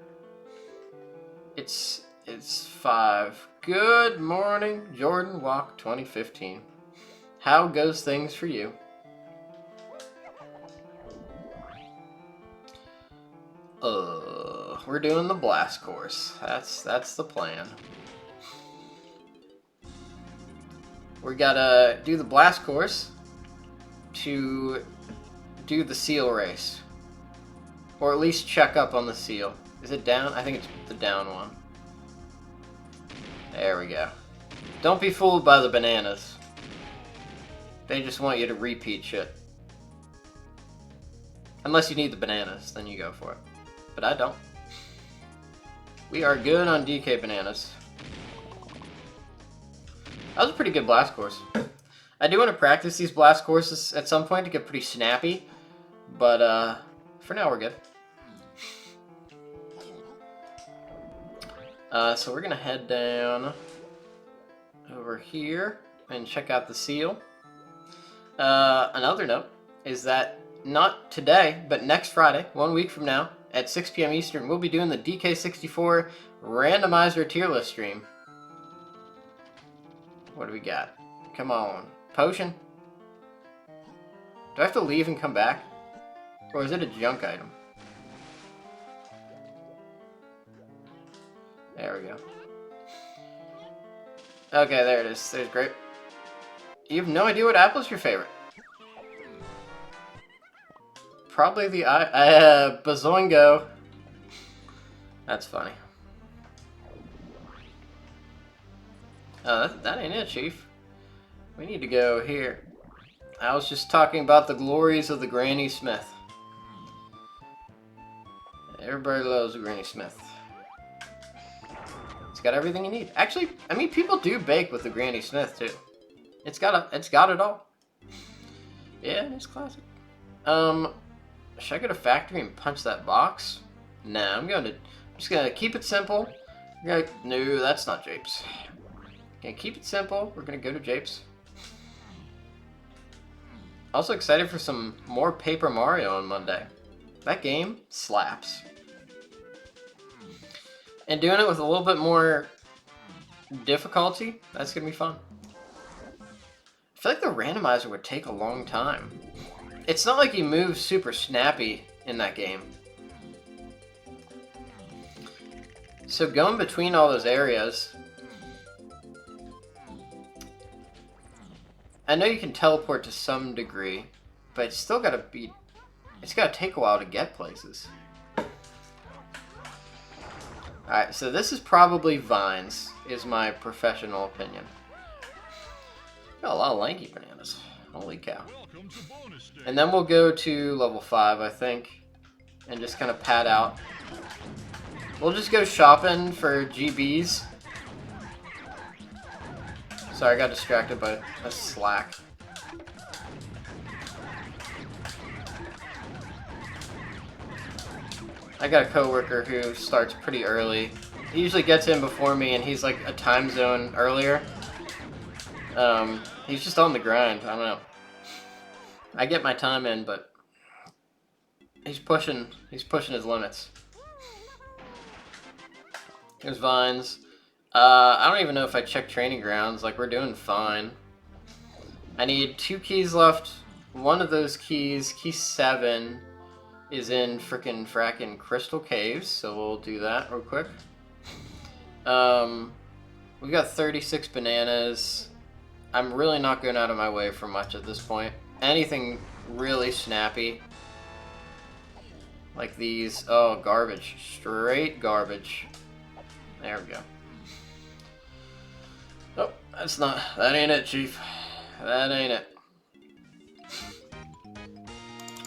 It's 5. Good morning, Jordan Walk 2015. How goes things for you? We're doing the Blast course. That's the plan. We gotta do the Blast course to do the seal race. Or at least check up on the seal. Is it down? I think it's the down one. There we go. Don't be fooled by the bananas. They just want you to repeat shit. Unless you need the bananas, then you go for it. But I don't. We are good on DK bananas. That was a pretty good Blast course. I do want to practice these Blast courses at some point to get pretty snappy. But for now we're good. So we're going to head down over here and check out the seal. Another note is that not today, but next Friday, 1 week from now, at 6 p.m. Eastern, we'll be doing the DK64 Randomizer tier list stream. What do we got? Come on. Potion? Do I have to leave and come back? Or is it a junk item? There we go. Okay, there it is. There's grape. You have no idea what apple's your favorite. Probably the Bazoingo. That's funny. That ain't it, Chief. We need to go here. I was just talking about the glories of the Granny Smith. Everybody loves Granny Smith. It's got everything you need. Actually, I mean, people do bake with the Granny Smith too. It's got it all. Yeah, it's classic. Should I go to factory and punch that box? Nah, I'm just gonna keep it simple. No, that's not Japes. Gonna keep it simple. We're gonna go to Japes. Also excited for some more Paper Mario on Monday. That game slaps. And doing it with a little bit more difficulty, that's gonna be fun. I feel like the randomizer would take a long time. It's not like you move super snappy in that game. So going between all those areas, I know you can teleport to some degree, but it's still gotta be, it's gotta take a while to get places. Alright, so this is probably vines, is my professional opinion. Got a lot of lanky bananas. Holy cow. And then we'll go to level 5, I think, and just kind of pad out. We'll just go shopping for GBs. Sorry, I got distracted by a slack. I got a coworker who starts pretty early. He usually gets in before me, and he's like a time zone earlier. He's just on the grind. I don't know. I get my time in, but he's pushing his limits. Here's vines. I don't even know if I checked training grounds. Like, we're doing fine. I need 2 keys left. One of those keys, key 7, is in frackin' Crystal Caves, so we'll do that real quick. We got 36 bananas. I'm really not going out of my way for much at this point. Anything really snappy. Like these. Oh, garbage. Straight garbage. There we go. Oh, that ain't it, Chief. That ain't it.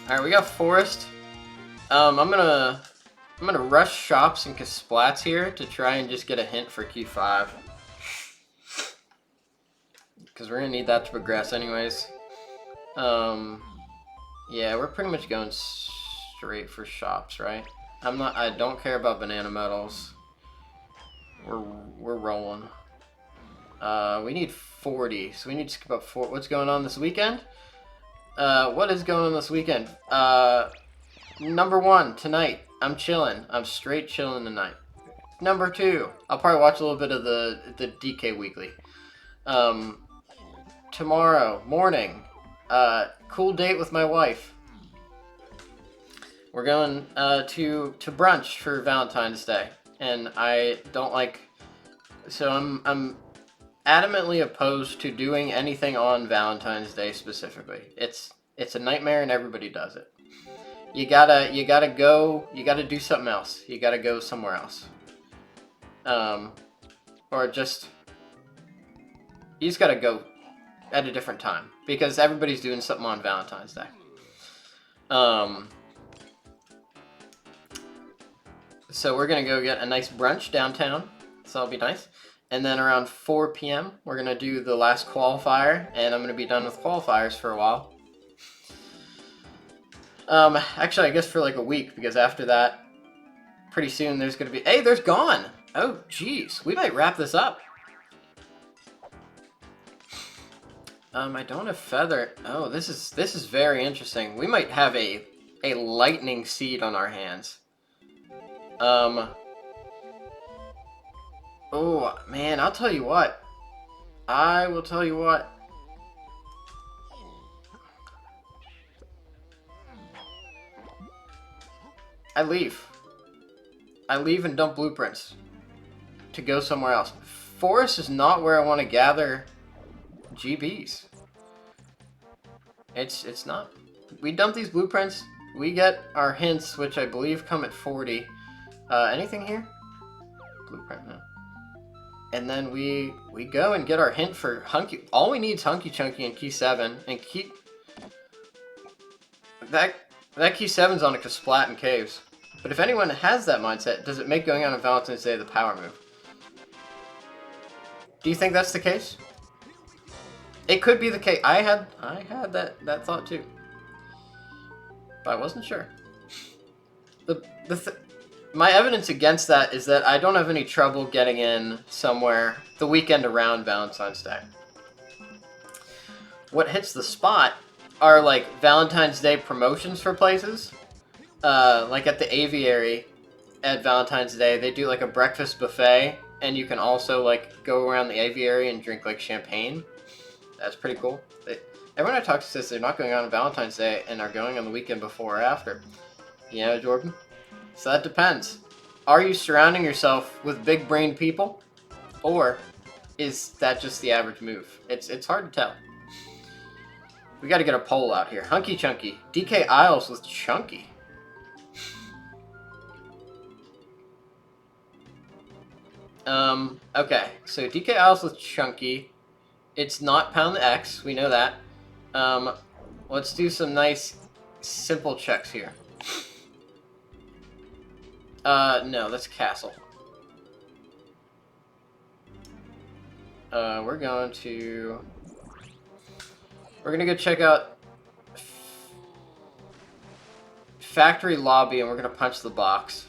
Alright, we got forest. I'm gonna rush shops and Kasplats here to try and just get a hint for Q5. Because we're gonna need that to progress anyways. Yeah, we're pretty much going straight for shops, right? I don't care about banana medals. We're rolling. We need 40, so we need to skip up 4. What's going on this weekend? What is going on this weekend? Number 1, tonight, I'm chilling. I'm straight chilling tonight. Number 2, I'll probably watch a little bit of the DK Weekly. Tomorrow morning, cool date with my wife. We're going to brunch for Valentine's Day, and I don't like. So I'm adamantly opposed to doing anything on Valentine's Day specifically. It's a nightmare, and everybody does it. You gotta do something else. You gotta go somewhere else. Or just you just gotta go at a different time because everybody's doing something on Valentine's Day. So we're gonna go get a nice brunch downtown. So that'll be nice. And then around 4 p.m. we're gonna do the last qualifier, and I'm gonna be done with qualifiers for a while. Actually, I guess for like a week, because after that, pretty soon there's gonna be. Hey, there's Gone. Oh, jeez, we might wrap this up. I don't have Feather. Oh, this is very interesting. We might have a lightning seed on our hands. Oh, man, I'll tell you what. I will tell you what. I leave. I leave and dump blueprints to go somewhere else. Forest is not where I want to gather GBs. It's not. We dump these blueprints. We get our hints, which I believe come at 40. Anything here? Blueprint, no. And then we go and get our hint for Hunky. All we need is Hunky Chunky and Key 7. And Key... That Key 7's on a Splat and Caves. But if anyone has that mindset, does it make going on Valentine's Day the power move? Do you think that's the case? It could be the case. I had that thought too. But I wasn't sure. My evidence against that is that I don't have any trouble getting in somewhere the weekend around Valentine's Day. What hits the spot are like Valentine's Day promotions for places. Like at the Aviary at Valentine's Day, they do like a breakfast buffet, and you can also like go around the Aviary and drink like champagne. That's pretty cool. Everyone I talk to says they're not going on Valentine's Day and are going on the weekend before or after. You know, Jordan? So that depends. Are you surrounding yourself with big brain people? Or is that just the average move? It's hard to tell. We gotta get a poll out here. Hunky Chunky. DK Isles with Chunky. Okay. So DK Isles with Chunky. It's not Pound the X. We know that. Let's do some nice, simple checks here. No, that's Castle. We're gonna go check out Factory Lobby, and we're gonna punch the box.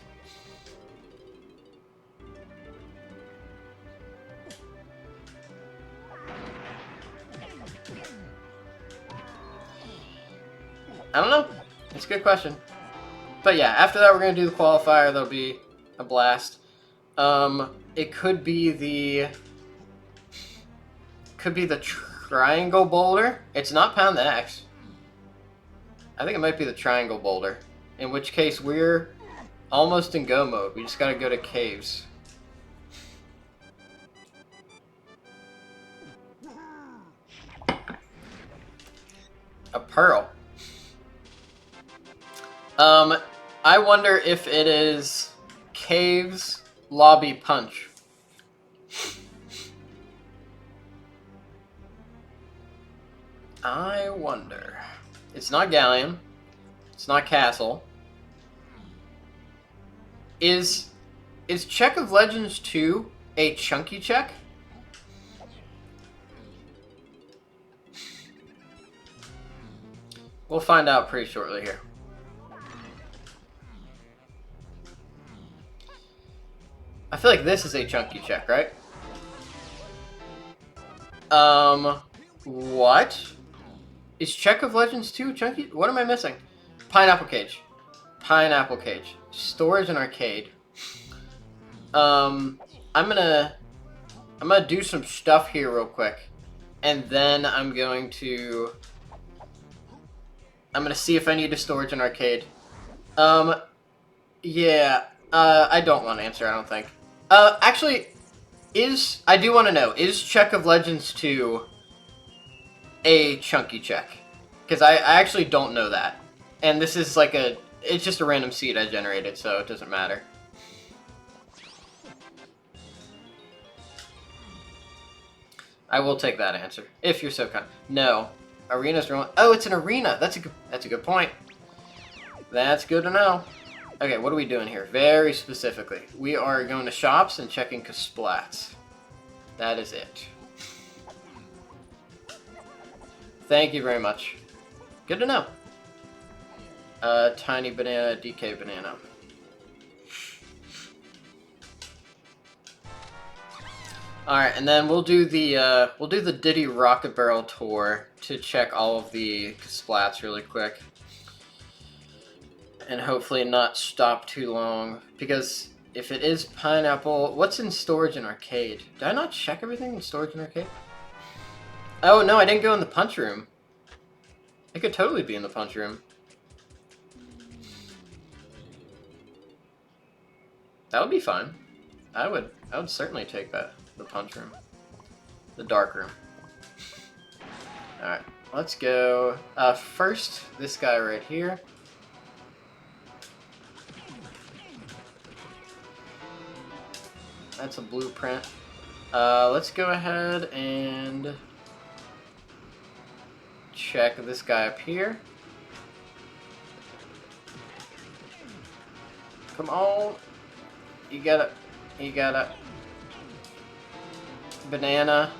I don't know. It's a good question. But yeah, after that we're going to do the qualifier. That'll be a blast. It could be the triangle boulder. It's not Pound the X. I think it might be the triangle boulder. In which case we're almost in go mode. We just got to go to caves. A pearl. I wonder if it is Caves Lobby Punch. I wonder. It's not Galleon. It's not Castle. Is Check of Legends 2 a chunky check? We'll find out pretty shortly here. I feel like this is a chunky check, right? What? Is Check of Legends 2 chunky? What am I missing? Pineapple Cage. Pineapple Cage. Storage and Arcade. I'm gonna do some stuff here real quick. And then I'm gonna see if I need a storage and arcade. Yeah. I don't want to answer, I don't think. Actually, I do want to know, is Check of Legends 2 a chunky check? Because I actually don't know that. And this is like it's just a random seed I generated, so it doesn't matter. I will take that answer, if you're so kind. No. Arena's wrong. Oh, it's an arena! That's a good point. That's good to know. Okay, what are we doing here? Very specifically. We are going to shops and checking Splats. That is it. Thank you very much. Good to know. Tiny banana, DK banana. Alright, and then we'll do the Diddy Rocket Barrel tour to check all of the Splats really quick. and hopefully not stop too long, because if it is pineapple, what's in storage and arcade? Did I not check everything in storage and arcade? Oh no, I didn't go in the punch room. It could totally be in the punch room. That would be fine. I would certainly take that. The punch room. The dark room. Alright, let's go. First, this guy right here. That's a blueprint. Let's go ahead and check this guy up here. Come on. You got a banana.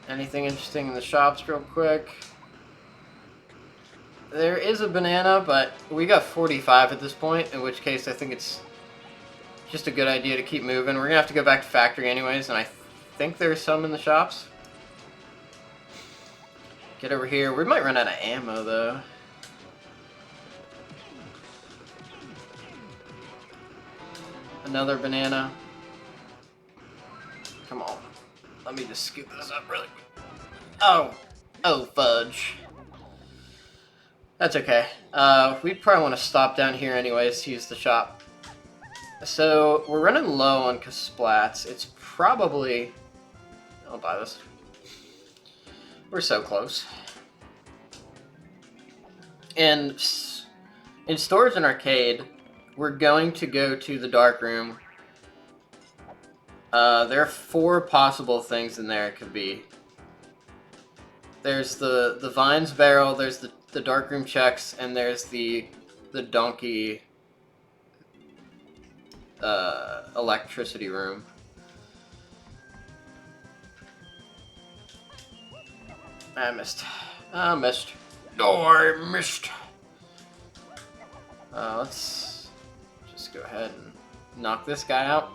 Anything interesting in the shops real quick? There is a banana, but we got 45 at this point, in which case I think it's just a good idea to keep moving. We're gonna have to go back to factory anyways, and I think there's some in the shops. Get over here. We might run out of ammo though. Another banana. Come on. Let me just scoop this up really quick. Oh! Oh, fudge. That's okay. We probably want to stop down here anyways to use the shop. So, we're running low on Kasplats. It's probably... I'll buy this. We're so close. And in storage and arcade, we're going to go to the dark room. There are 4 possible things in there it could be. There's the Vines barrel, there's the dark room checks, and there's the donkey electricity room. I missed. I missed. Oh, I missed. Let's just go ahead and knock this guy out.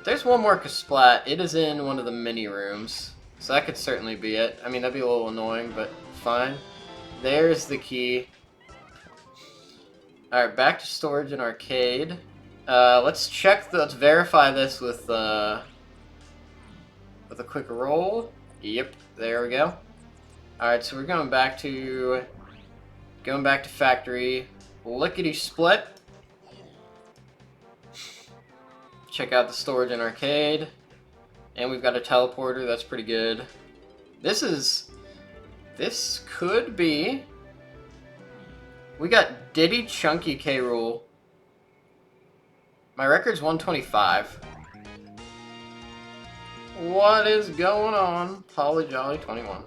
There's one more Kasplat. It is in one of the mini rooms. So that could certainly be it. I mean, that'd be a little annoying, but fine. There's the key. Alright, back to storage and arcade. Let's verify this with a quick roll. Yep, there we go. Alright, so we're going back to factory. Lickety split. Check out the storage and arcade. And we've got a teleporter, that's pretty good. This could be... We got Diddy Chunky K. Rool. My record's 125. What is going on? Holly Jolly 21.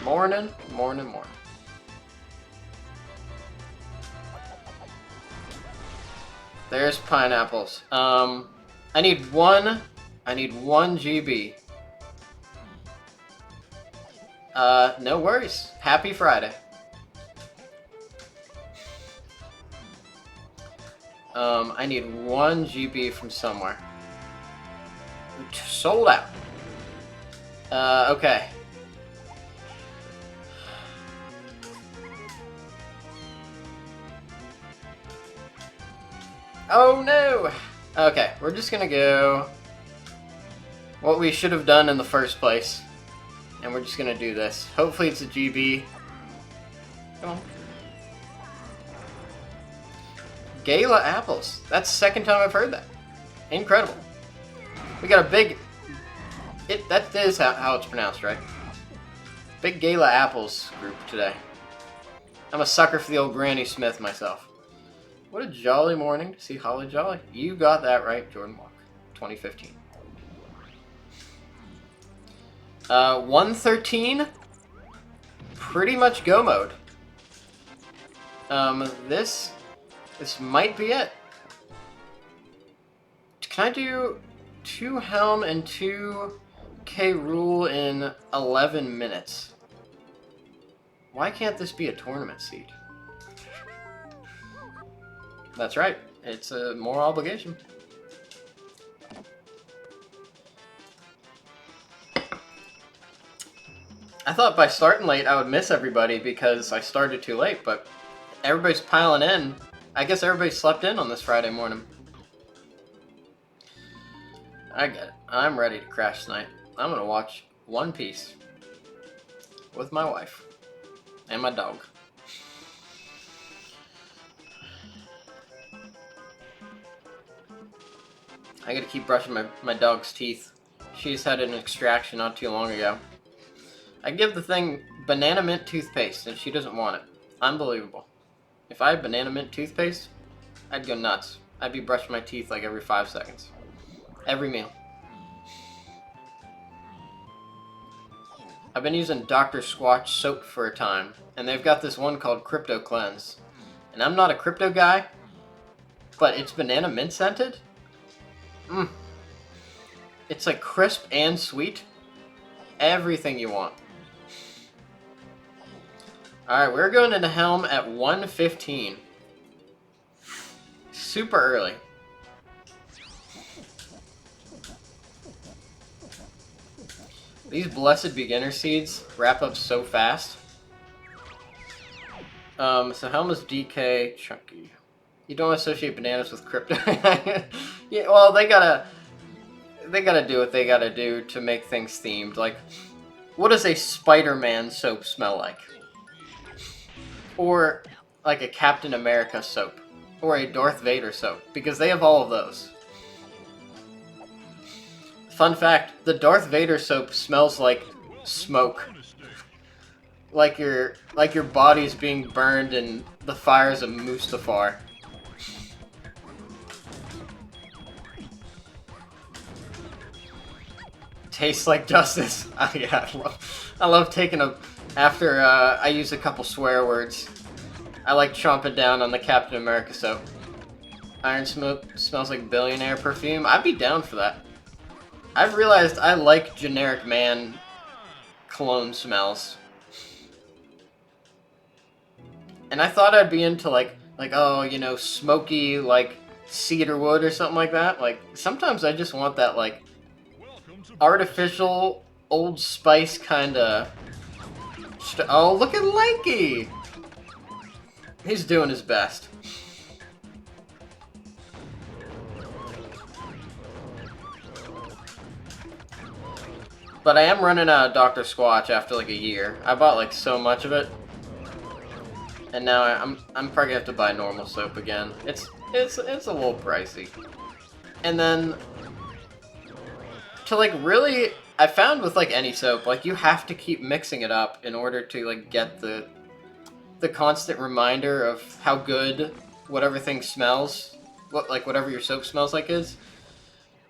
Morning, morning, morning. There's pineapples. I need one GB. No worries. Happy Friday. I need 1 GB from somewhere. Sold out. Okay. Oh no! Okay, we're just gonna go what we should have done in the first place. And we're just gonna do this. Hopefully it's a GB. Come on. Gala apples. That's the second time I've heard that. Incredible. We got a big... That is how it's pronounced, right? Big Gala apples group today. I'm a sucker for the old Granny Smith myself. What a jolly morning to see Holly Jolly. You got that right, Jordan Walk. 2015. 113. Pretty much go mode. This might be it. Can I do 2 Helm and 2 K. Rool in 11 minutes? Why can't this be a tournament seed? That's right. It's a more obligation. I thought by starting late I would miss everybody because I started too late, but everybody's piling in. I guess everybody slept in on this Friday morning. I get it. I'm ready to crash tonight. I'm gonna watch One Piece with my wife and my dog. I gotta keep brushing my dog's teeth. She's had an extraction not too long ago. I give the thing banana mint toothpaste and she doesn't want it. Unbelievable. If I had banana mint toothpaste, I'd go nuts. I'd be brushing my teeth like every 5 seconds. Every meal. I've been using Dr. Squatch soap for a time, and they've got this one called Crypto Cleanse. And I'm not a crypto guy, but it's banana mint scented. Mmm. It's like crisp and sweet. Everything you want. Alright, we're going into Helm at 1:15. Super early. These blessed beginner seeds wrap up so fast. So Helm is DK Chunky. You don't associate bananas with crypto. Yeah, well, they gotta do what they gotta do to make things themed. Like, what does a Spider-Man soap smell like? Or like a Captain America soap, or a Darth Vader soap, because they have all of those. Fun fact, the Darth Vader soap smells like smoke. Like your body's being burned in the fires of Mustafar. Tastes like justice. Yeah, I love taking a... After I use a couple swear words, I like chomping down on the Captain America soap. Iron Smoke smells like billionaire perfume. I'd be down for that. I've realized I like generic man cologne smells. And I thought I'd be into like oh, you know, smoky, like cedar wood or something like that. Like, sometimes I just want that, like, artificial, Old Spice kind of... Oh, look at Lanky! He's doing his best. But I am running out of Dr. Squatch after like a year. I bought like so much of it. And now I'm probably gonna have to buy normal soap again. It's a little pricey. And then to like really, I found with like any soap, like you have to keep mixing it up in order to like get the constant reminder of how good whatever thing smells, whatever your soap smells like is.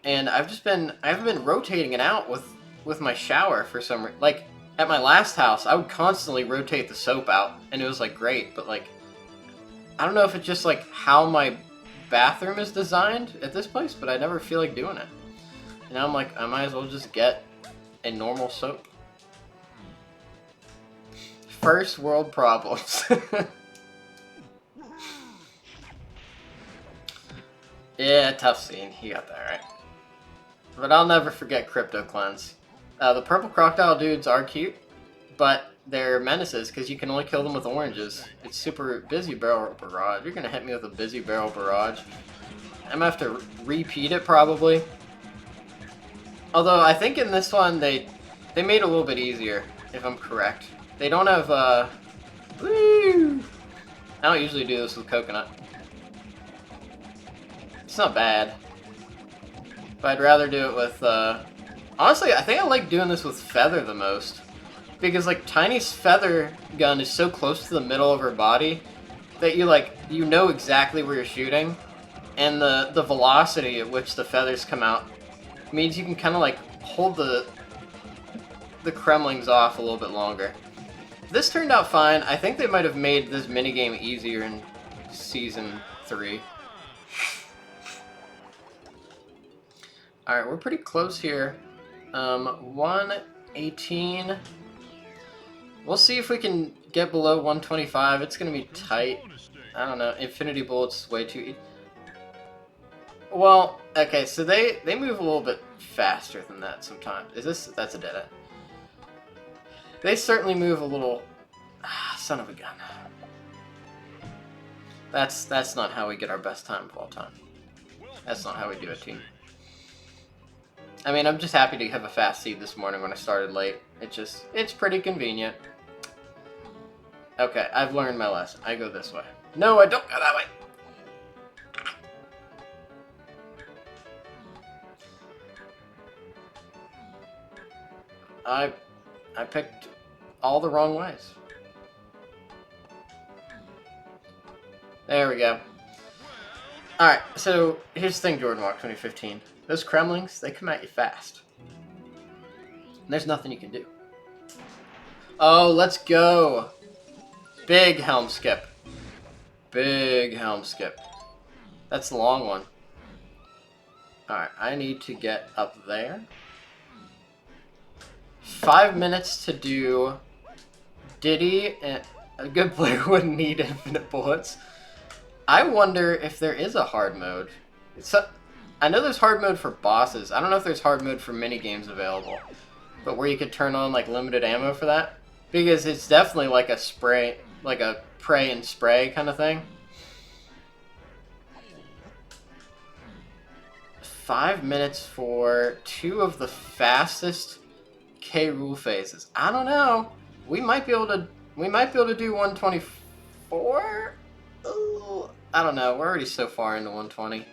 And I haven't been rotating it out with my shower for some reason. Like at my last house, I would constantly rotate the soap out, and it was like great. But like, I don't know if it's just like how my bathroom is designed at this place, but I never feel like doing it. And now I'm like, I might as well just get a normal soap. First world problems. Yeah, tough scene. You got that right. But I'll never forget Crypto Cleanse. The purple crocodile dudes are cute, but they're menaces because you can only kill them with oranges. It's super busy barrel barrage. You're gonna hit me with a busy barrel barrage. I'm gonna have to repeat it probably. Although I think in this one they made it a little bit easier, if I'm correct. They don't have woo! I don't usually do this with coconut. It's not bad. But I'd rather do it with honestly, I think I like doing this with Feather the most. Because like Tiny's feather gun is so close to the middle of her body that you know exactly where you're shooting. And the velocity at which the feathers come out means you can kind of like hold the Kremlings off a little bit longer. This turned out fine. I think they might have made this minigame easier in Season 3. Alright, we're pretty close here. 118. We'll see if we can get below 125. It's gonna be tight. I don't know. Infinity Bullet's way too... Well, okay, so they move a little bit faster than that sometimes. That's a dead end. They certainly move a little... son of a gun. That's not how we get our best time of all time. That's not how we do it, team. I mean, I'm just happy to have a fast seed this morning when I started late. It's pretty convenient. Okay, I've learned my lesson. I go this way. No, I don't go that way! I picked all the wrong ways. There we go. Alright, so here's the thing, Jordan Walk 2015. Those Kremlings, they come at you fast. And there's nothing you can do. Oh, let's go! Big helm skip. Big helm skip. That's the long one. Alright, I need to get up there. 5 minutes to do Diddy, and a good player wouldn't need infinite bullets. I wonder if there is a hard mode. I know there's hard mode for bosses. I don't know if there's hard mode for mini games available, but where you could turn on like limited ammo for that, because it's definitely like a spray, like a pray and spray kind of thing. 5 minutes for 2 of the fastest K rule phases. I don't know. We might be able to do 124. Ooh, I don't know. We're already so far into 120.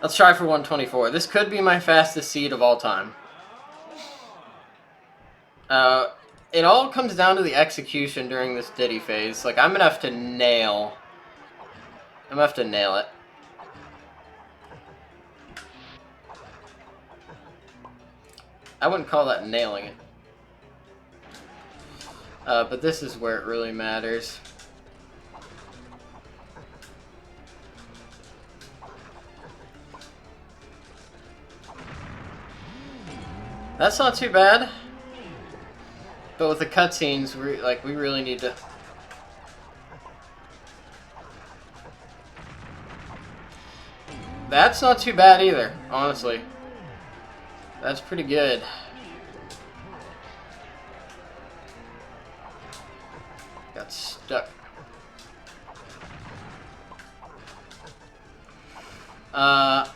Let's try for 124. This could be my fastest seed of all time. It all comes down to the execution during this Diddy phase. Like, I'm gonna have to nail it. I wouldn't call that nailing it. But this is where it really matters. That's not too bad. But with the cutscenes, we really need to... That's not too bad either, honestly. That's pretty good. Got stuck. I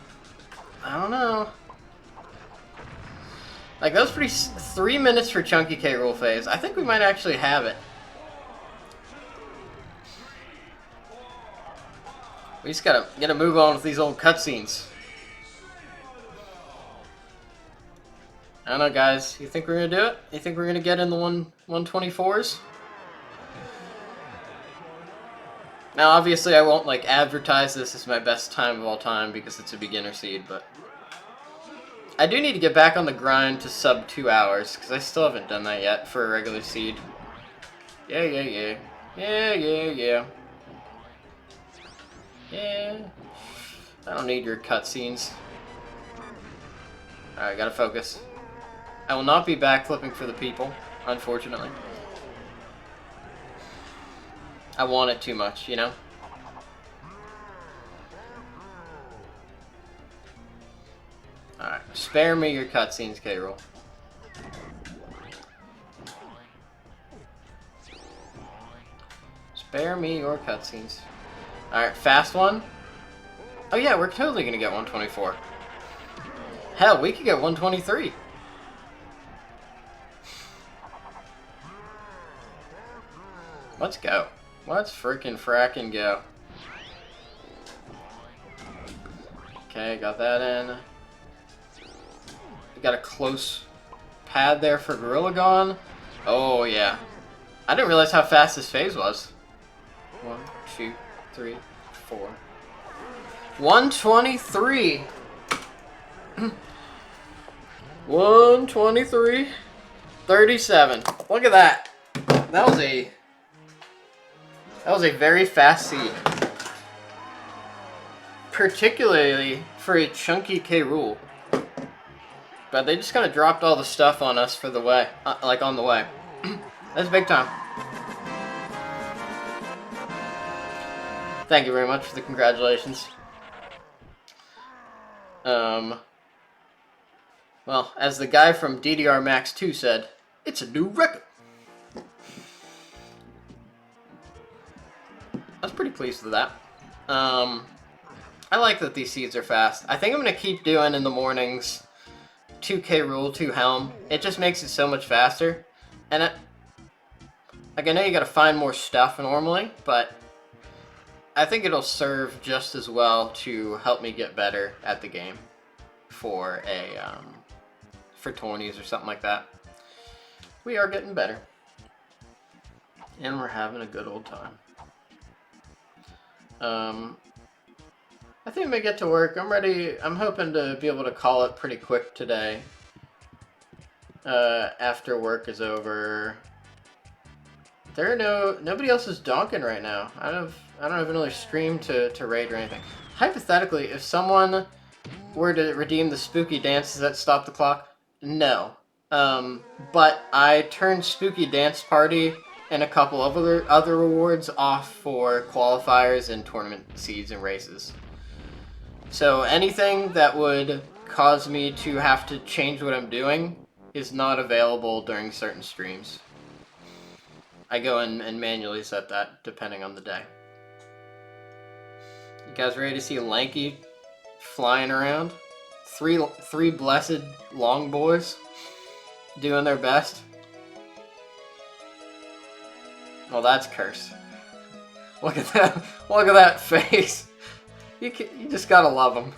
don't know. Like, that was pretty... 3 minutes for Chunky K rule phase. I think we might actually have it. We just gotta move on with these old cutscenes. I don't know, guys. You think we're gonna do it? You think we're gonna get in the 124s? Now, obviously, I won't like advertise this as my best time of all time because it's a beginner seed, but I do need to get back on the grind to sub 2 hours because I still haven't done that yet for a regular seed. Yeah. Yeah. I don't need your cutscenes. Alright, gotta focus. I will not be backflipping for the people, unfortunately. I want it too much, you know? Alright, spare me your cutscenes, K-Roll. Spare me your cutscenes. Alright, fast one. Oh yeah, we're totally gonna get 124. Hell, we could get 123. Let's go. Let's frickin' frackin' go. Okay, got that in. We got a close pad there for Gorilla Gone. Oh yeah. I didn't realize how fast this phase was. 1, 2, 3, 4. 123. 123. 37. Look at that. That was a very fast seed. Particularly for a Chunky K rule. But they just kind of dropped all the stuff on us for the way, like on the way. That's big time. Thank you very much for the congratulations. Well, as the guy from DDR Max 2 said, it's a new record. I was pretty pleased with that. I like that these seeds are fast. I think I'm going to keep doing in the mornings 2K rule, 2 helm. It just makes it so much faster. And like, I know you got to find more stuff normally, but I think it'll serve just as well to help me get better at the game for for 20s or something like that. We are getting better. And we're having a good old time. I think I'm gonna get to work. I'm ready. I'm hoping to be able to call it pretty quick today. After work is over. Nobody else is donking right now. I don't have another stream to raid or anything. Hypothetically, if someone were to redeem the spooky dance, does that stop the clock? No. But I turned spooky dance party and a couple of other rewards off for qualifiers and tournament seeds and races. So anything that would cause me to have to change what I'm doing is not available during certain streams. I go in and manually set that depending on the day. You guys ready to see Lanky flying around? Three blessed long boys doing their best. Well, that's cursed. Look at that! Look at that face. You just gotta love them.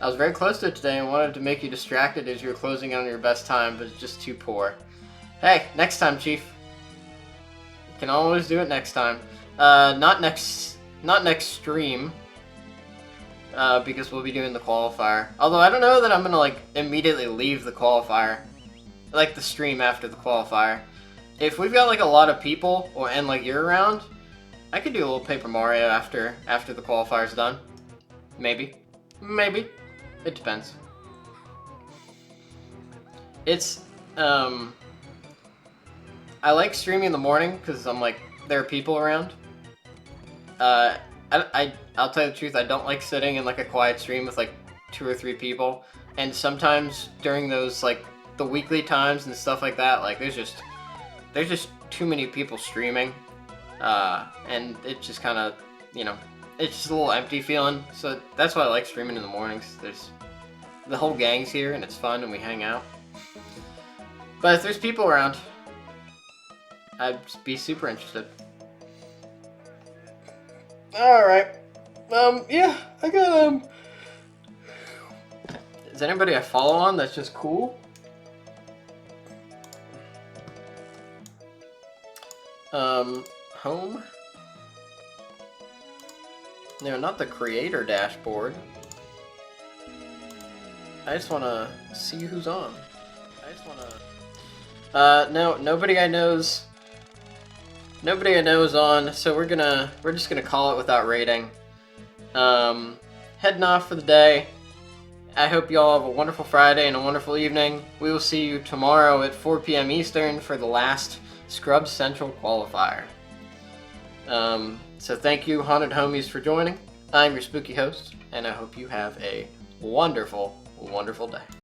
I was very close to it today and wanted to make you distracted as you were closing on your best time, but it's just too poor. Hey, next time, Chief. You can always do it next time. Not next stream. Because we'll be doing the qualifier. Although I don't know that I'm gonna like immediately leave the qualifier, like the stream after the qualifier. If we've got like a lot of people and like you're around, I could do a little Paper Mario after the qualifier's done. Maybe. It depends. It's I like streaming in the morning because I'm like there are people around. I'll tell you the truth, I don't like sitting in like a quiet stream with like 2 or 3 people. And sometimes during those like the weekly times and stuff like that, like there's just too many people streaming. And it just kind of, you know, it's just a little empty feeling. So that's why I like streaming in the mornings. There's the whole gang's here and it's fun and we hang out. But if there's people around, I'd be super interested. Alright. Yeah, I got, Is anybody I follow on that's just cool? Home? No, not the creator dashboard. I just wanna see who's on. No, nobody I know's on, so we're just gonna call it without rating. Heading off for the day. I hope you all have a wonderful Friday and a wonderful evening. We will see you tomorrow at 4 p.m. Eastern for the last Scrubs Central qualifier. So thank you, Haunted Homies, for joining. I'm your spooky host, and I hope you have a wonderful, wonderful day.